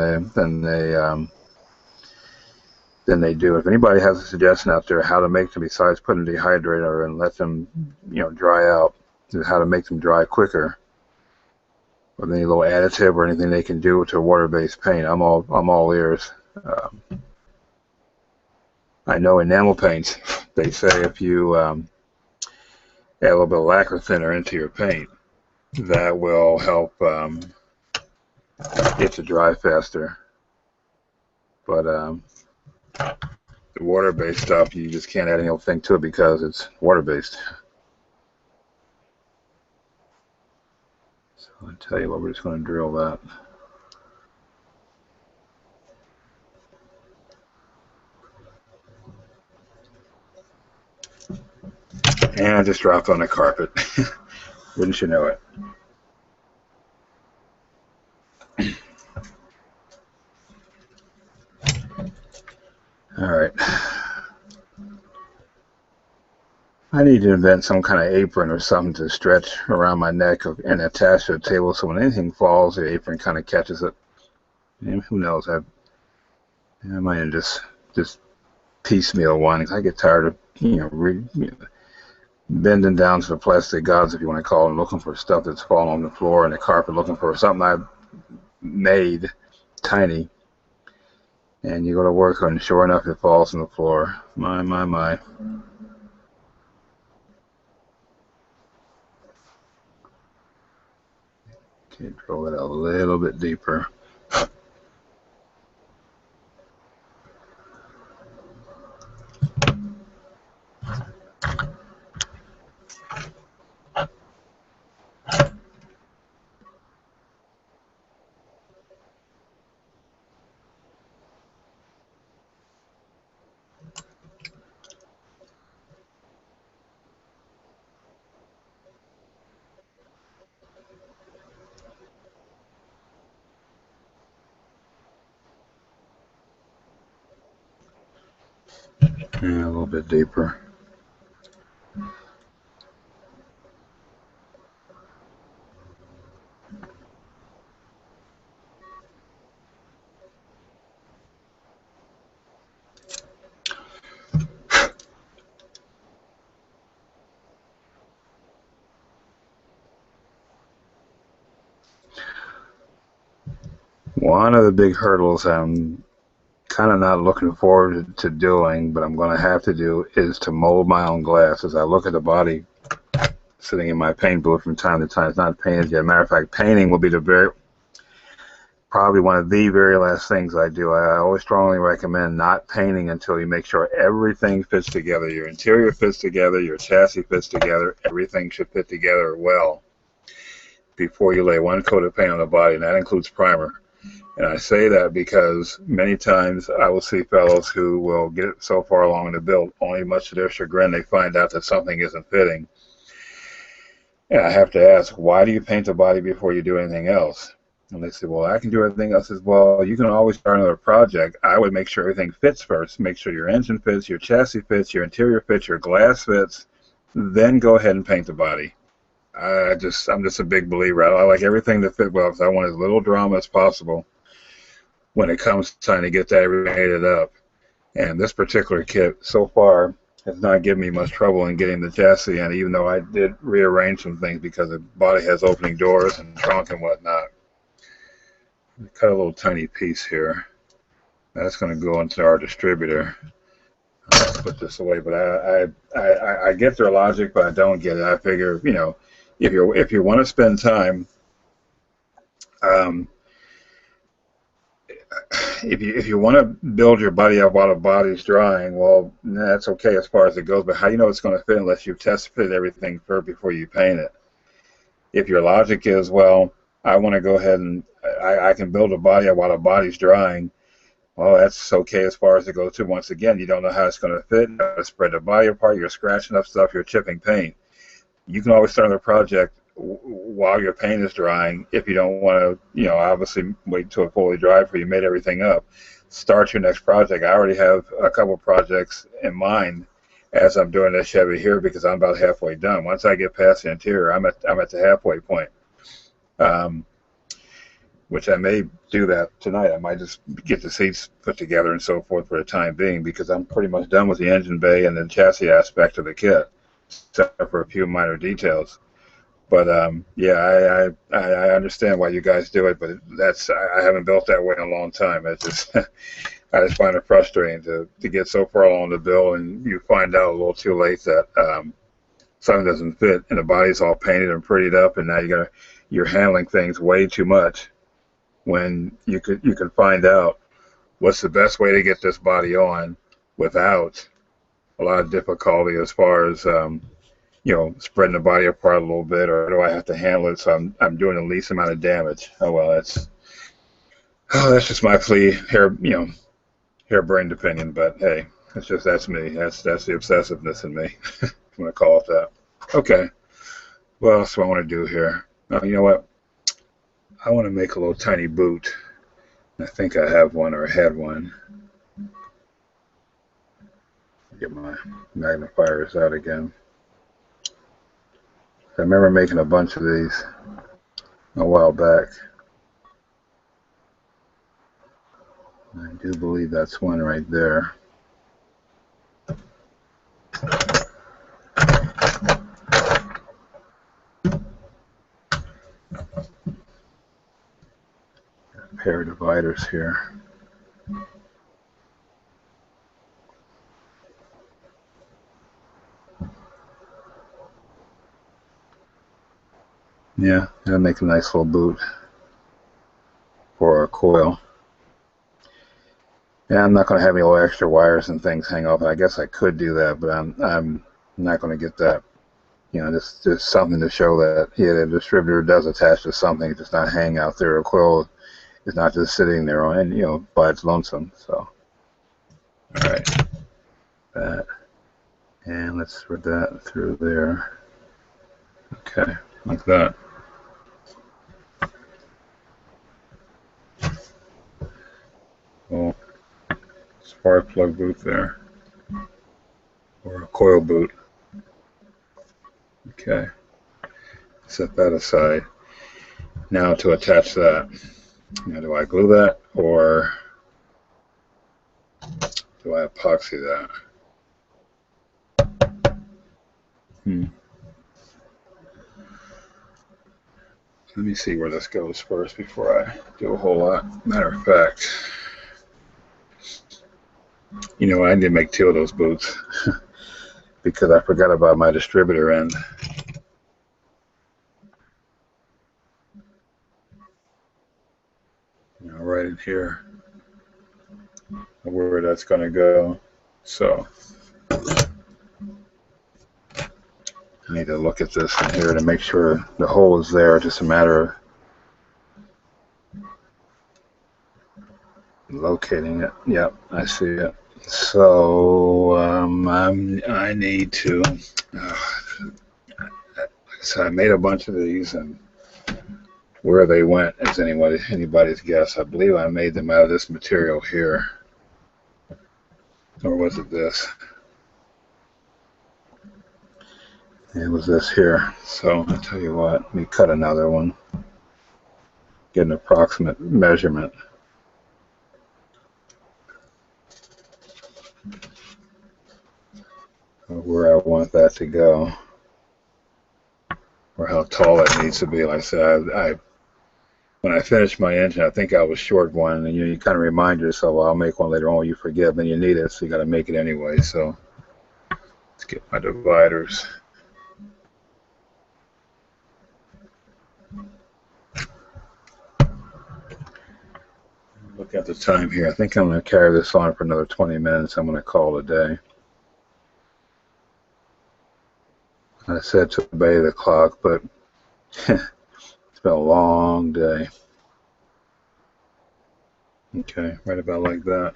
they do. If anybody has a suggestion out there how to make them besides putting a dehydrator and let them, you know, dry out, how to make them dry quicker, with any little additive or anything they can do to water-based paint. I'm all ears. I know enamel paints, they say if you add a little bit of lacquer thinner into your paint, that will help it to dry faster. But the water-based stuff, you just can't add any old thing to it because it's water-based. So I'll tell you what, we're just going to drill that. And I just dropped on the carpet. Wouldn't you know it? All right. I need to invent some kind of apron or something to stretch around my neck and attach to the table so when anything falls, the apron kind of catches it. And who knows? I might just piecemeal one. I get tired of bending down to the plastic gods, if you want to call them, looking for stuff that's falling on the floor and the carpet, looking for something I made tiny. And you go to work and sure enough it falls on the floor. My. Okay, drill it a little bit deeper. Yeah, a little bit deeper. One of the big hurdles I'm kind of not looking forward to doing, but I'm going to have to do, is to mold my own glass. As I look at the body sitting in my paint booth from time to time, it's not painted yet. Matter of fact, painting will be probably one of the very last things I do. I always strongly recommend not painting until you make sure everything fits together. Your interior fits together, your chassis fits together, everything should fit together well before you lay one coat of paint on the body, and that includes primer. And I say that because many times I will see fellows who will get so far along in the build, only much to their chagrin, they find out that something isn't fitting. And I have to ask, why do you paint the body before you do anything else? And they say, well, I can do everything else as well. You can always start another project. I would make sure everything fits first. Make sure your engine fits, your chassis fits, your interior fits, your glass fits. Then go ahead and paint the body. I'm just a big believer. I like everything to fit well because I want as little drama as possible when it comes to trying to get that everything up. And this particular kit so far has not given me much trouble in getting the chassis in, even though I did rearrange some things because the body has opening doors and trunk and whatnot. Cut a little tiny piece here. That's going to go into our distributor. I'll put this away, but I get their logic, but I don't get it. I figure, if you want to spend time, if you want to build your body up while the body's drying, well, that's okay as far as it goes. But how do you know it's going to fit unless you've test fit everything first before you paint it? If your logic is, well, I want to go ahead and I can build a body up while the body's drying, well, that's okay as far as it goes too. Once again, you don't know how it's going to fit. You got to spread the body apart. You're scratching up stuff. You're chipping paint. You can always start a project while your paint is drying. If you don't want to, obviously wait until it fully dry before you made everything up. Start your next project. I already have a couple projects in mind as I'm doing this Chevy here because I'm about halfway done. Once I get past the interior, I'm at the halfway point. Which I may do that tonight. I might just get the seats put together and so forth for the time being because I'm pretty much done with the engine bay and the chassis aspect of the kit, except for a few minor details. But yeah, I understand why you guys do it, but I haven't built that way in a long time. It's just I just find it frustrating to get so far along the build and you find out a little too late that something doesn't fit and the body's all painted and prettied up, and now you're handling things way too much when you could find out what's the best way to get this body on without a lot of difficulty as far as spreading the body apart a little bit, or do I have to handle it so I'm doing the least amount of damage? Oh well, that's just my flea harebrained opinion, but hey, that's me. That's the obsessiveness in me. I'm gonna call it that. Okay. What else do I want to do here? Oh, you know what? I want to make a little tiny boot. I think I have one or had one. Get my magnifiers out again. I remember making a bunch of these a while back. I do believe that's one right there. A pair of dividers here. Yeah, that'll make a nice little boot for a coil. Yeah, I'm not going to have any little extra wires and things hang off. I guess I could do that, but I'm not going to get that. Just something to show that the distributor does attach to something. It's just not hanging out there. A coil is not just sitting there by its lonesome. So, all right, that, and let's thread that through there. Okay, like that. Well, spark plug boot there, or a coil boot. Okay, set that aside. Now to attach that. Now, do I glue that or do I epoxy that? Let me see where this goes first before I do a whole lot. Matter of fact, I need to make 2 of those boots because I forgot about my distributor end. Right in here, where that's going to go. So I need to look at this in here to make sure the hole is there. Just a matter of locating it. Yep, I see it. So I need to. So I made a bunch of these, and where they went is anybody's guess. I believe I made them out of this material here, or was it this? It was this here. So I'll tell you what. Let me cut another one. Get an approximate measurement. Of where I want that to go, or how tall it needs to be. Like I said, when I finished my engine, I think I was short one, and you kind of remind yourself, well, I'll make one later on. You forget, then you need it, so you got to make it anyway. So let's get my dividers. Look at the time here. I think I'm going to carry this on for another 20 minutes. I'm going to call it a day. I said to obey the clock, but it's been a long day. Okay, right about like that.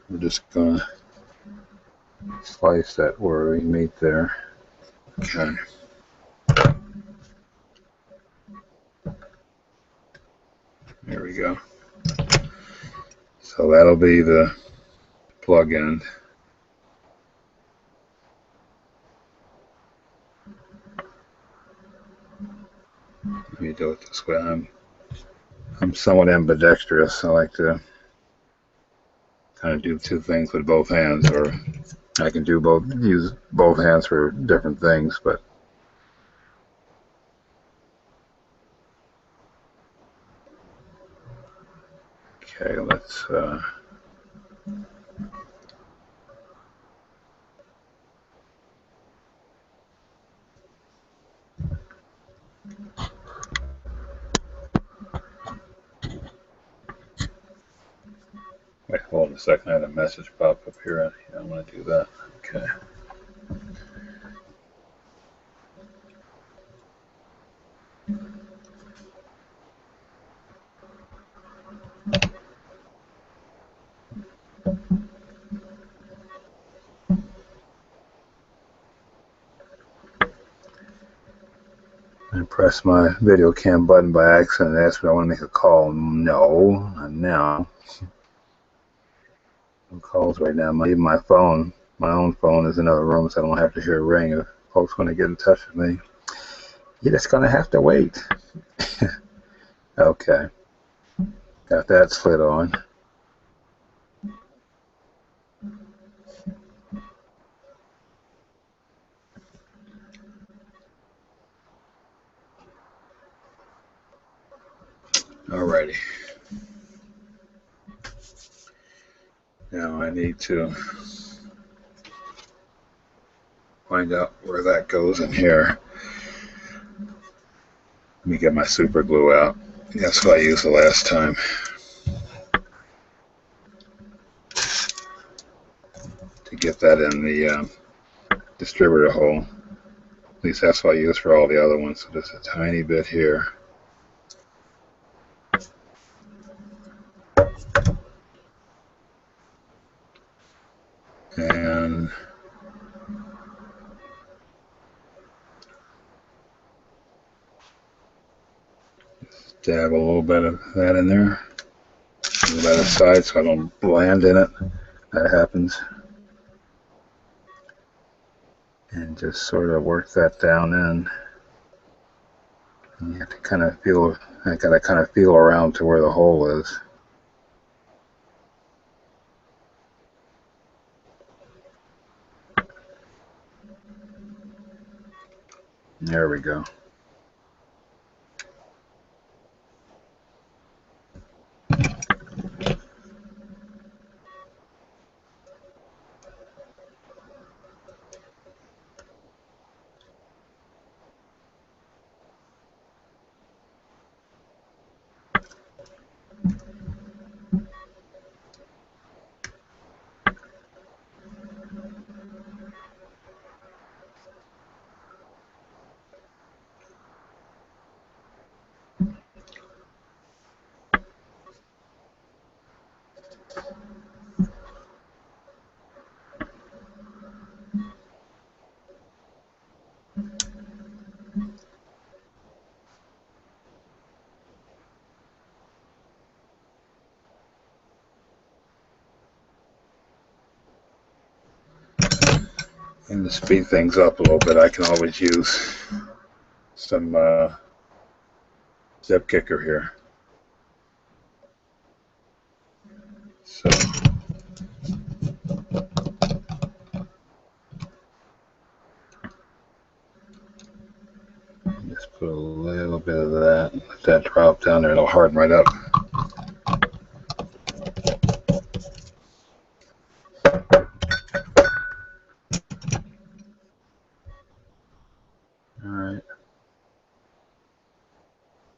We're just going to slice that where we meet there. Okay. There we go. So that'll be the plug end. me do it this way. I'm somewhat ambidextrous. I like to kind of do two things with both hands, or I can use both hands for different things, but okay, let's wait, hold on a second. I had a message pop up here. I don't want to do that. Okay. I pressed my video cam button by accident and asked me if I want to make a call. No, not now. No calls right now. Even my phone, my own phone, is in another room, so I don't have to hear it ring. If folks want to get in touch with me, you're just going to have to wait. Okay. Got that slid on. Alrighty. Now I need to find out where that goes in here. Let me get my super glue out. That's what I used the last time. To get that in the distributor hole. At least that's what I use for all the other ones. So just a tiny bit here. And dab a little bit of that in there. A little bit aside so I don't blend in it. That happens. And just sort of work that down in. And you have to kind of feel, I gotta kind of feel around to where the hole is. There we go. And to speed things up a little bit, I can always use some zip kicker here. So just put a little bit of that, let that drop down there, it'll harden right up. Alright.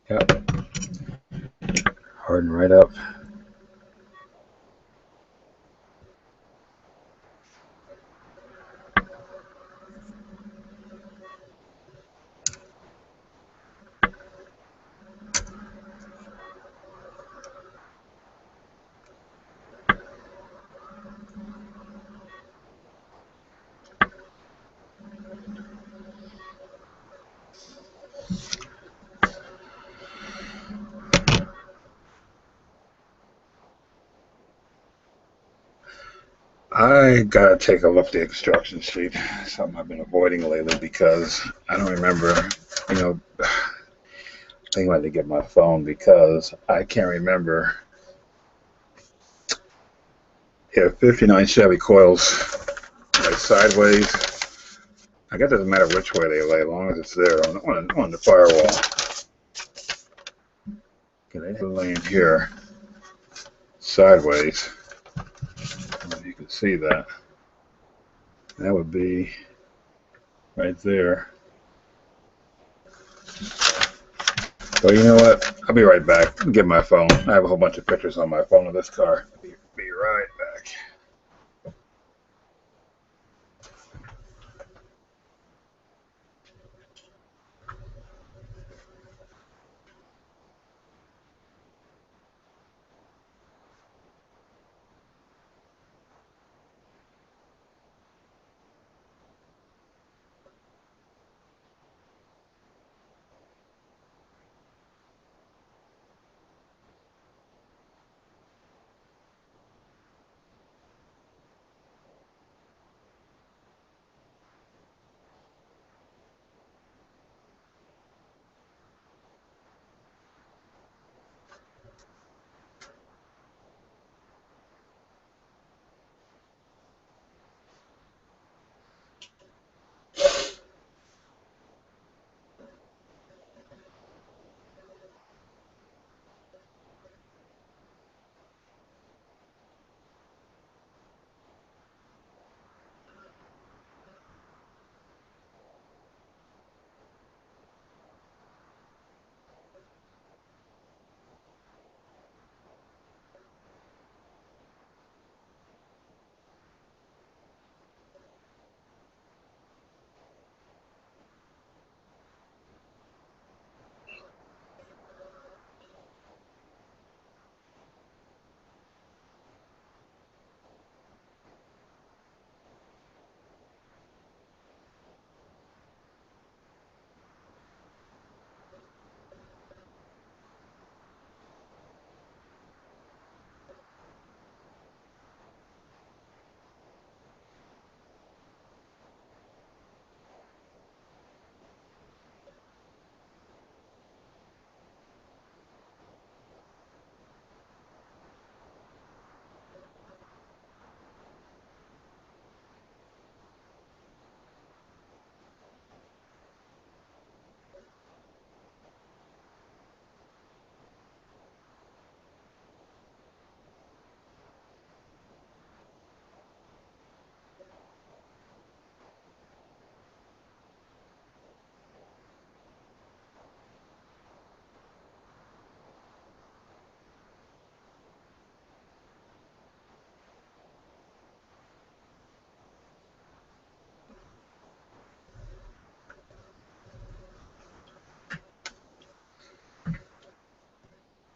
Yep. Harden right up. I gotta take a look at the instruction sheet. Something I've been avoiding lately because I don't remember, I think I had to get my phone because I can't remember if 59 Chevy coils lay sideways. I guess it doesn't matter which way they lay as long as it's there on the firewall. Okay, they have laying here sideways. You can see that. That would be right there. But you know what? I'll be right back. Get my phone. I have a whole bunch of pictures on my phone of this car. Be right back.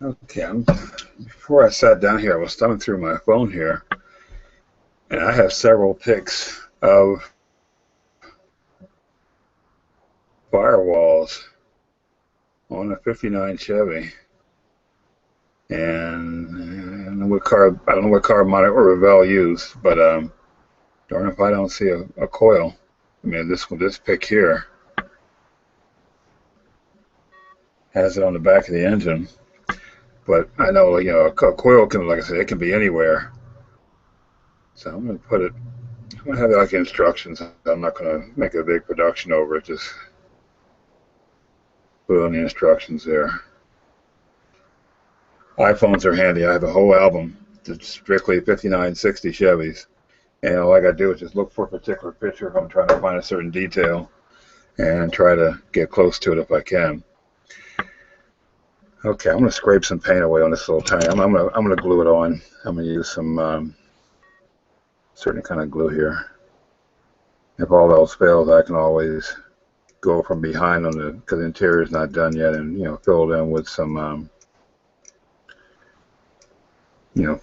Okay, before I sat down here, I was thumbing through my phone here, and I have several pics of firewalls on a 59 Chevy. And I don't know what car model or Revell used, but darn if I don't see a coil. I mean, this pic here has it on the back of the engine, but I know a coil can, like I said, it can be anywhere. So I'm gonna put it. I'm gonna have like instructions. I'm not gonna make a big production over it. Just put on the instructions there. iPhones are handy. I have a whole album that's strictly 5960 Chevys, and all I gotta do is just look for a particular picture if I'm trying to find a certain detail, and try to get close to it if I can. Okay, I'm gonna scrape some paint away on this little tiny. I'm gonna glue it on. I'm gonna use some certain kind of glue here. If all else fails, I can always go from behind on because the interior is not done yet, and fill it in with some you know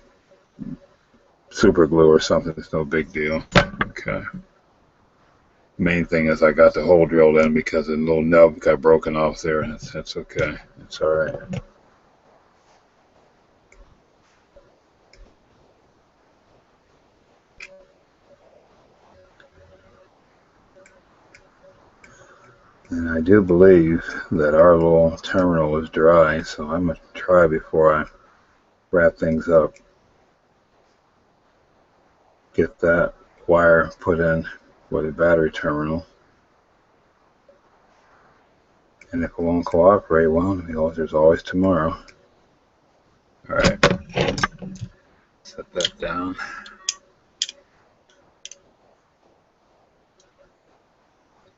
super glue or something. It's no big deal. Okay. Main thing is I got the hole drilled in because the little nub got broken off there, and that's okay. It's all right. And I do believe that our little terminal is dry, so I'm going to try before I wrap things up. Get that wire put in for the battery terminal. And if it won't cooperate, well, there's always tomorrow. Alright, set that down.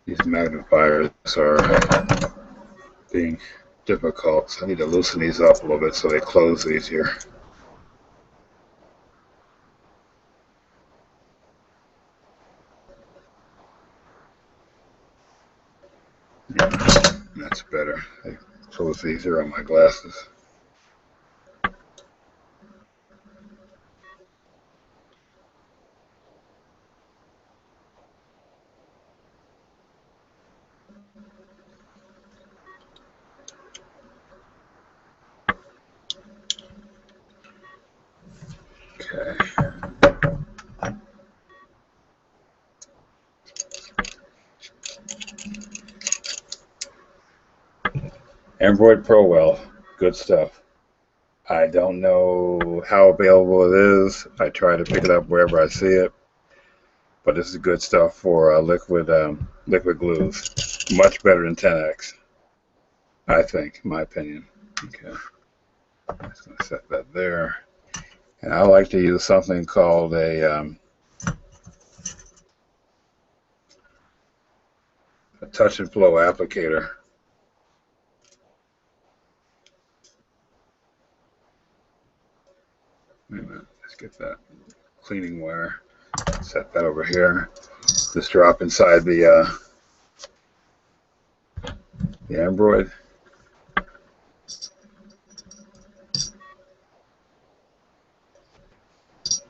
These magnifiers are being difficult, so I need to loosen these up a little bit so they close easier. Yeah, that's better. They close easier on my glasses. Okay. Android Pro, well, good stuff. I don't know how available it is. I try to pick it up wherever I see it, but this is good stuff for liquid glues. Much better than 10X, I think, in my opinion. Okay, I'm just going to set that there. And I like to use something called a touch and flow applicator. Wait a minute, let's get that cleaning wire. Set that over here. Just drop inside the Android.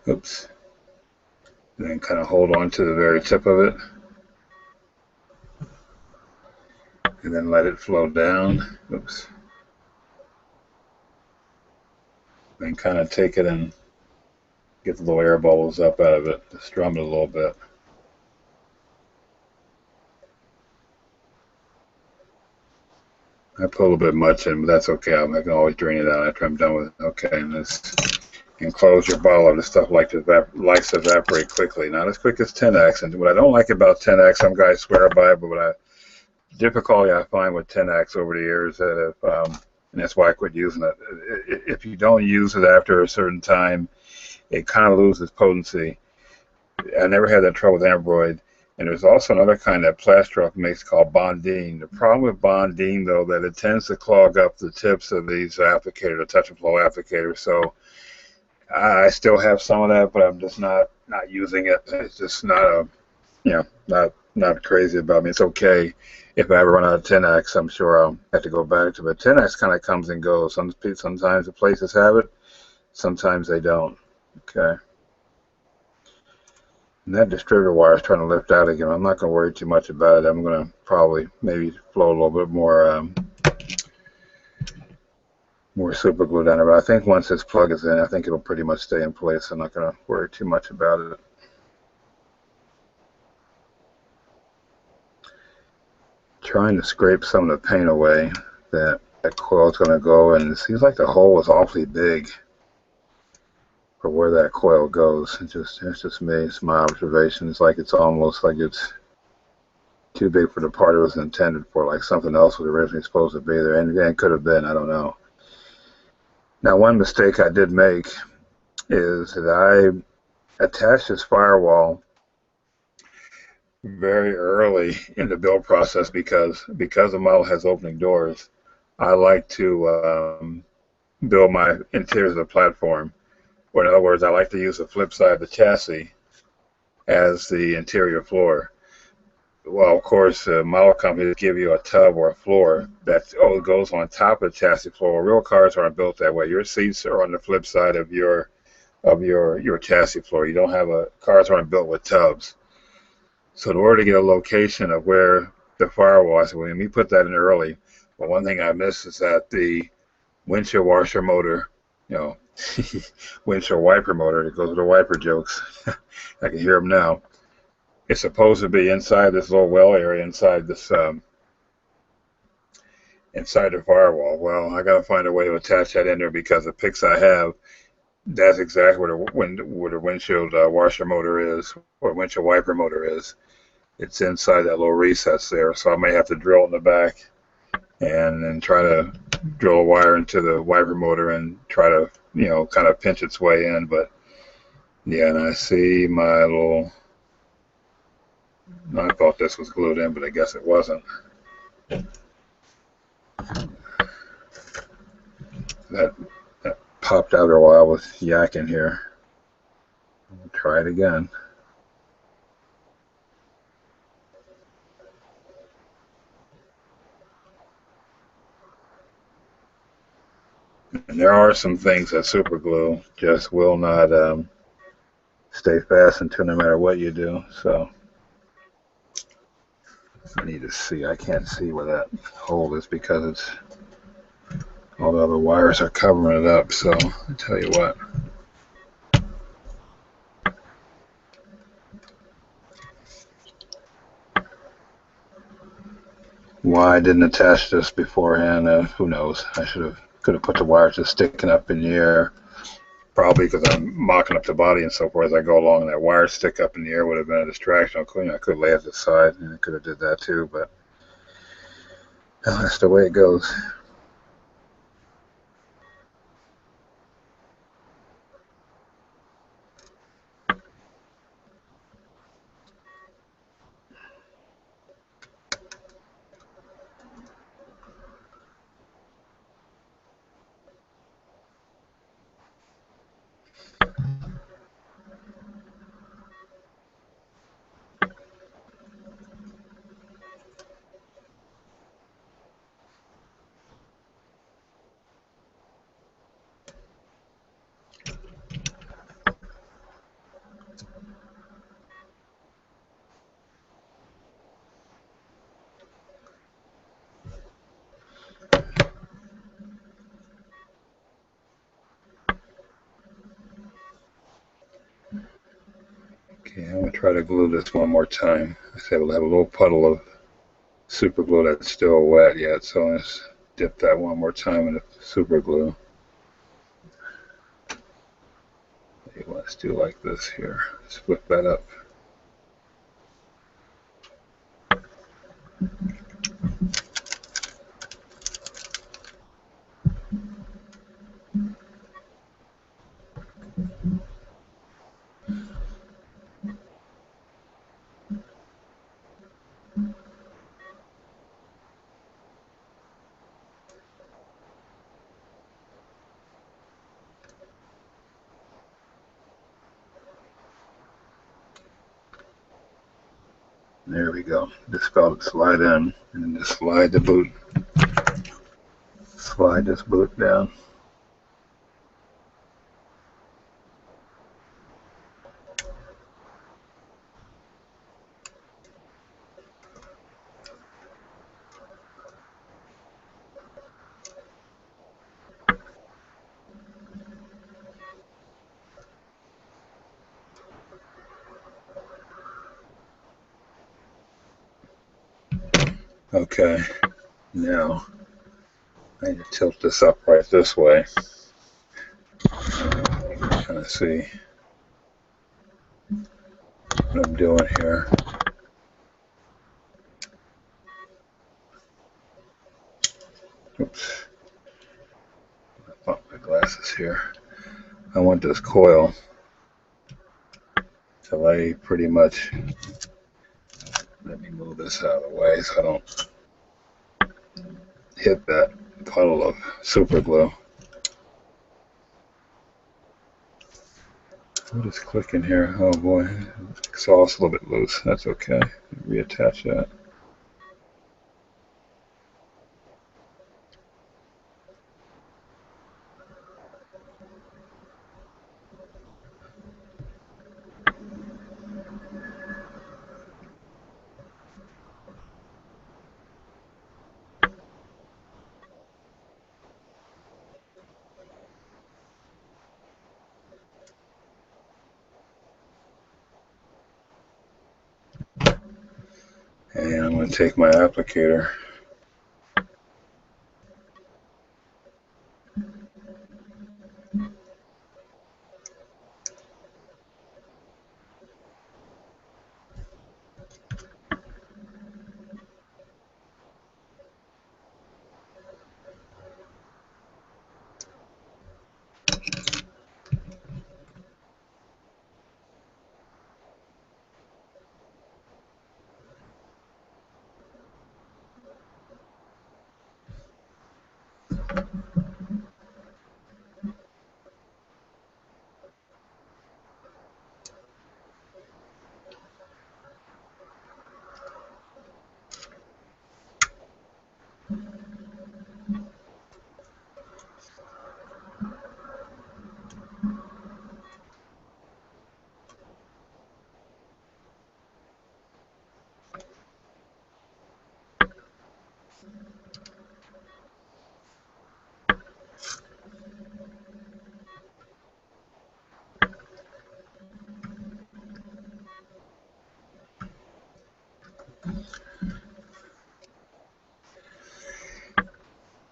Oops. And then kind of hold on to the very tip of it. And then let it flow down. Oops. Then kind of take it and get the little air bubbles up out of it. Just drum it a little bit. I put a little bit much in, but that's okay. I can always drain it out after I'm done with it. Okay, and this enclose your bottle of the stuff likes to evaporate quickly. Not as quick as 10X. And what I don't like about 10X, some guys swear by it, but difficulty I find with 10X over the years that and that's why I quit using it. If you don't use it after a certain time, it kind of loses potency. I never had that trouble with Android. And there's also another kind that Plastrock makes called Bondine. The problem with Bondine, though, that it tends to clog up the tips of these applicators, the touch and flow applicators. So I still have some of that, but I'm just not using it. It's just not not crazy about me. It's okay. If I ever run out of 10X, I'm sure I'll have to go back to it. But 10X kind of comes and goes. Sometimes the places have it, sometimes they don't. Okay. And that distributor wire is trying to lift out again. I'm not going to worry too much about it. I'm going to probably maybe flow a little bit more super glue down there. But I think once this plug is in, I think it'll pretty much stay in place. I'm not going to worry too much about it. Trying to scrape some of the paint away that coil is going to go, and it seems like the hole is awfully big for where that coil goes. It's just me. It's my observation. It's like it's almost like it's too big for the part it was intended for, like something else was originally supposed to be there, and it could have been. I don't know. Now, one mistake I did make is that I attached this firewall very early in the build process because the model has opening doors. I like to build my interiors of the platform. Or in other words, I like to use the flip side of the chassis as the interior floor. Well, of course, model companies give you a tub or a floor that goes on top of the chassis floor. Real cars aren't built that way. Your seats are on the flip side of your chassis floor. You don't have cars aren't built with tubs. So in order to get a location of where the firewall is, when we put that in early, but one thing I missed is that the windshield washer motor, windshield wiper motor, it goes with the wiper jokes. I can hear them now. It's supposed to be inside this little well area inside this inside the firewall. Well, I got to find a way to attach that in there because the pics I have, that's exactly where the windshield washer motor is, or windshield wiper motor is. It's inside that little recess there, so I may have to drill it in the back and then try to drill a wire into the wiper motor and try to, kind of pinch its way in. But yeah, and I see my little, I thought this was glued in, but I guess it wasn't. That popped out while I was yakking here. I'll try it again. And there are some things that super glue just will not stay fastened to no matter what you do. So I need to see. I can't see where that hole is because it's all the other wires are covering it up. So I tell you what. Why I didn't attach this beforehand? Who knows? Could have put the wires just sticking up in the air. Probably because I'm mocking up the body and so forth as I go along, and that wire stick up in the air would have been a distraction. I could lay it to the side, and I could have did that too, but that's the way it goes. Okay, I'm going to try to glue this one more time. I said we'll have a little puddle of super glue that's still wet yet, so let's dip that one more time in the super glue. Okay, let's do like this here. Split that up. There we go. Just felt it slide in, and then just slide this boot down. Okay, now I need to tilt this up right this way. Kind of see what I'm doing here. Oops, I thought my glasses here. I want this coil to lay pretty much. Let me move this out of the way so I don't hit that puddle of super glue. What is clicking here? Oh boy, exhaust a little bit loose. That's okay. Reattach that. And I'm going to take my applicator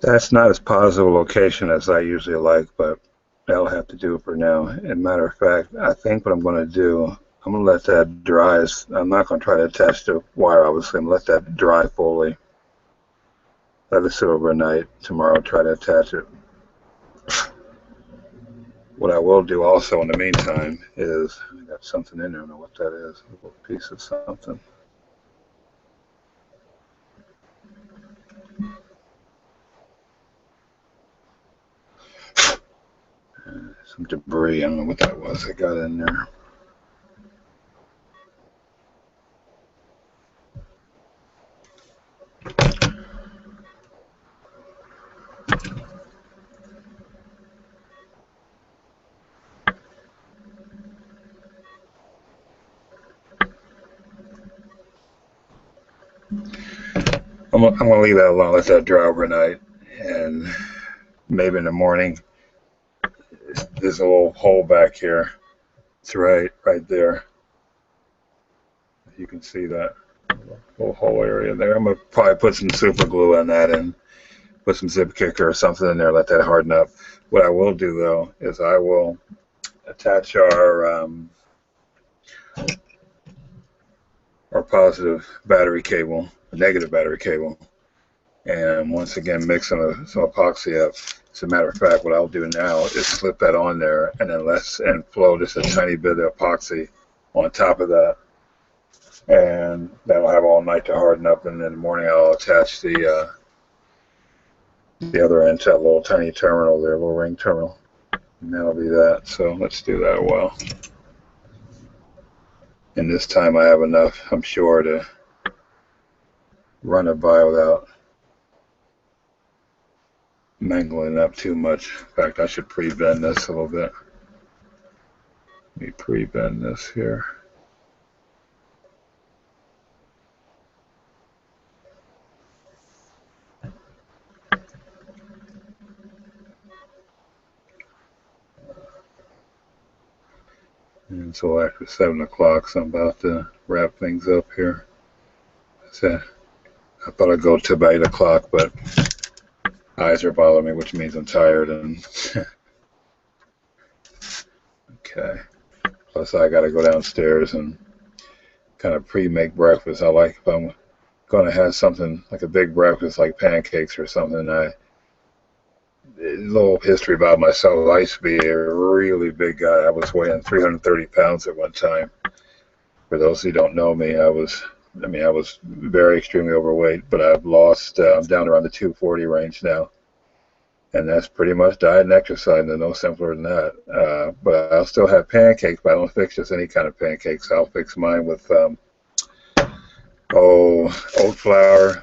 That's not as positive a location as I usually like, but that'll have to do for now. And matter of fact, I think what I'm going to do, I'm going to let that dry. I'm not going to try to attach the wire, obviously. I'm going to let that dry fully. Let it sit overnight. Tomorrow, I'll try to attach it. What I will do also in the meantime is, I got something in there, I don't know what that is, a little piece of something. Some debris, I don't know what that was I got in there. I'm going to leave that alone, let that dry overnight, and maybe in the morning, there's a little hole back here. It's right there. You can see that little hole area there. I'm going to probably put some super glue on that and put some zip kicker or something in there, let that harden up. What I will do, though, is I will attach our positive battery cable, negative battery cable, and once again mix some epoxy up. As a matter of fact, what I'll do now is slip that on there and then flow just a tiny bit of epoxy on top of that, and that'll have all night to harden up. And in the morning, I'll attach the other end to that little tiny terminal there, little ring terminal, and that'll be that. So let's do that a while. And this time I have enough, I'm sure, to run it by without mangling up too much. In fact, I should pre-bend this a little bit. Let me pre-bend this here. And it's all after 7 o'clock, so I'm about to wrap things up here. So I thought I'd go to about 8 o'clock, but eyes are bothering me, which means I'm tired. And okay. Plus, I got to go downstairs and kind of pre-make breakfast. I like, if I'm going to have something like a big breakfast, like pancakes or something, a little history about myself. I used to be a really big guy. I was weighing 330 pounds at one time. For those who don't know me, I was very extremely overweight, but I've lost, I'm down around the 240 range now. And that's pretty much diet and exercise, and no simpler than that. But I'll still have pancakes, but I don't fix just any kind of pancakes. I'll fix mine with, oat flour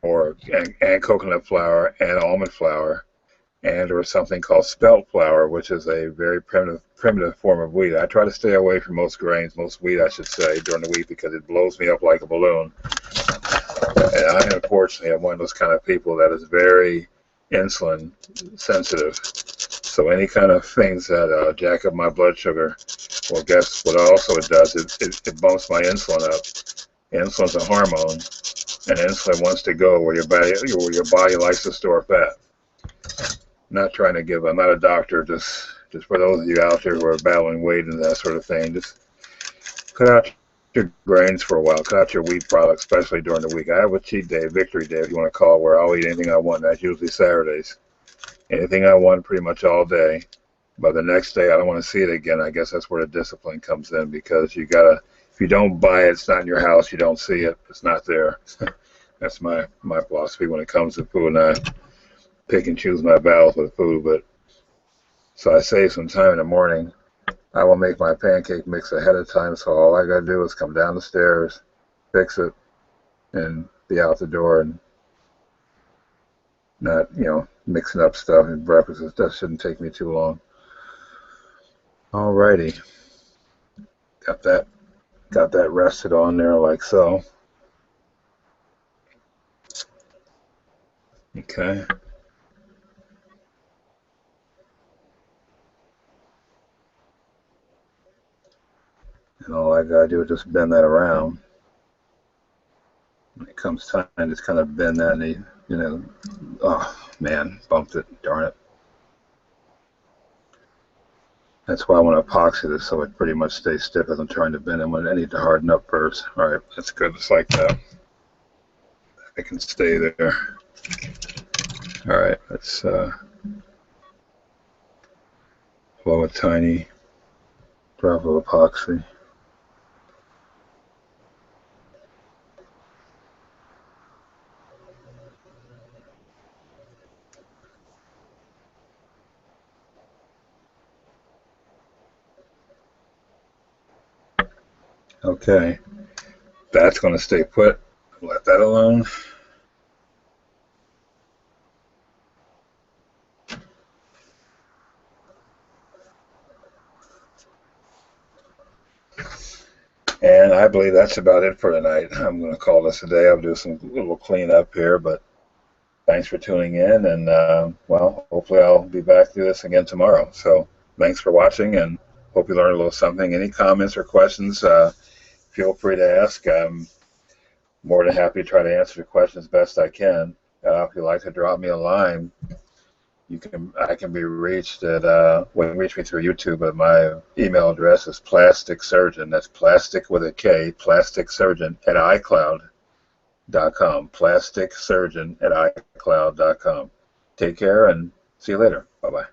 and coconut flour and almond flour, and or something called spelt flour, which is a very primitive form of wheat. I try to stay away from most grains, most wheat, I should say, during the week because it blows me up like a balloon. And I, unfortunately, am one of those kind of people that is very insulin sensitive. So any kind of things that jack up my blood sugar, well, guess what also it does? It bumps my insulin up. Insulin's a hormone, and insulin wants to go where your body likes to store fat. Not trying to I'm not a doctor, just for those of you out there who are battling weight and that sort of thing, just cut out your grains for a while, cut out your wheat products, especially during the week. I have a cheat day, victory day, if you want to call it, where I'll eat anything I want. That's usually Saturdays. Anything I want pretty much all day. But the next day, I don't want to see it again. I guess that's where the discipline comes in, because you gotta, if you don't buy it, it's not in your house, you don't see it, it's not there. That's my philosophy when it comes to food, and I pick and choose my battles with food. But so I save some time in the morning. I will make my pancake mix ahead of time, so all I gotta do is come down the stairs, fix it, and be out the door, and not, mixing up stuff and breakfast. That shouldn't take me too long. Alrighty, got that rested on there like so. Okay. And all I gotta do is just bend that around. comes time, just kind of bend that knee, you know. Oh man, bumped it. Darn it. That's why I want to epoxy this so it pretty much stays stiff as I'm trying to bend it. I need to harden up first. All right, that's good. It's like that. I can stay there. All right, let's blow a tiny drop of epoxy. Okay, that's going to stay put. Let that alone. And I believe that's about it for tonight. I'm going to call this a day. I'll do some little cleanup here, but thanks for tuning in. And, well, hopefully I'll be back to do this again tomorrow. So thanks for watching, and hope you learned a little something. Any comments or questions, feel free to ask. I'm more than happy to try to answer the questions best I can. If you'd like to drop me a line, I can be reached at well, you can reach me through YouTube, but my email address is plasticsurgeon. That's plastic with a K, plasticsurgeon at iCloud.com. Plasticsurgeon at iCloud.com. Take care and see you later. Bye bye.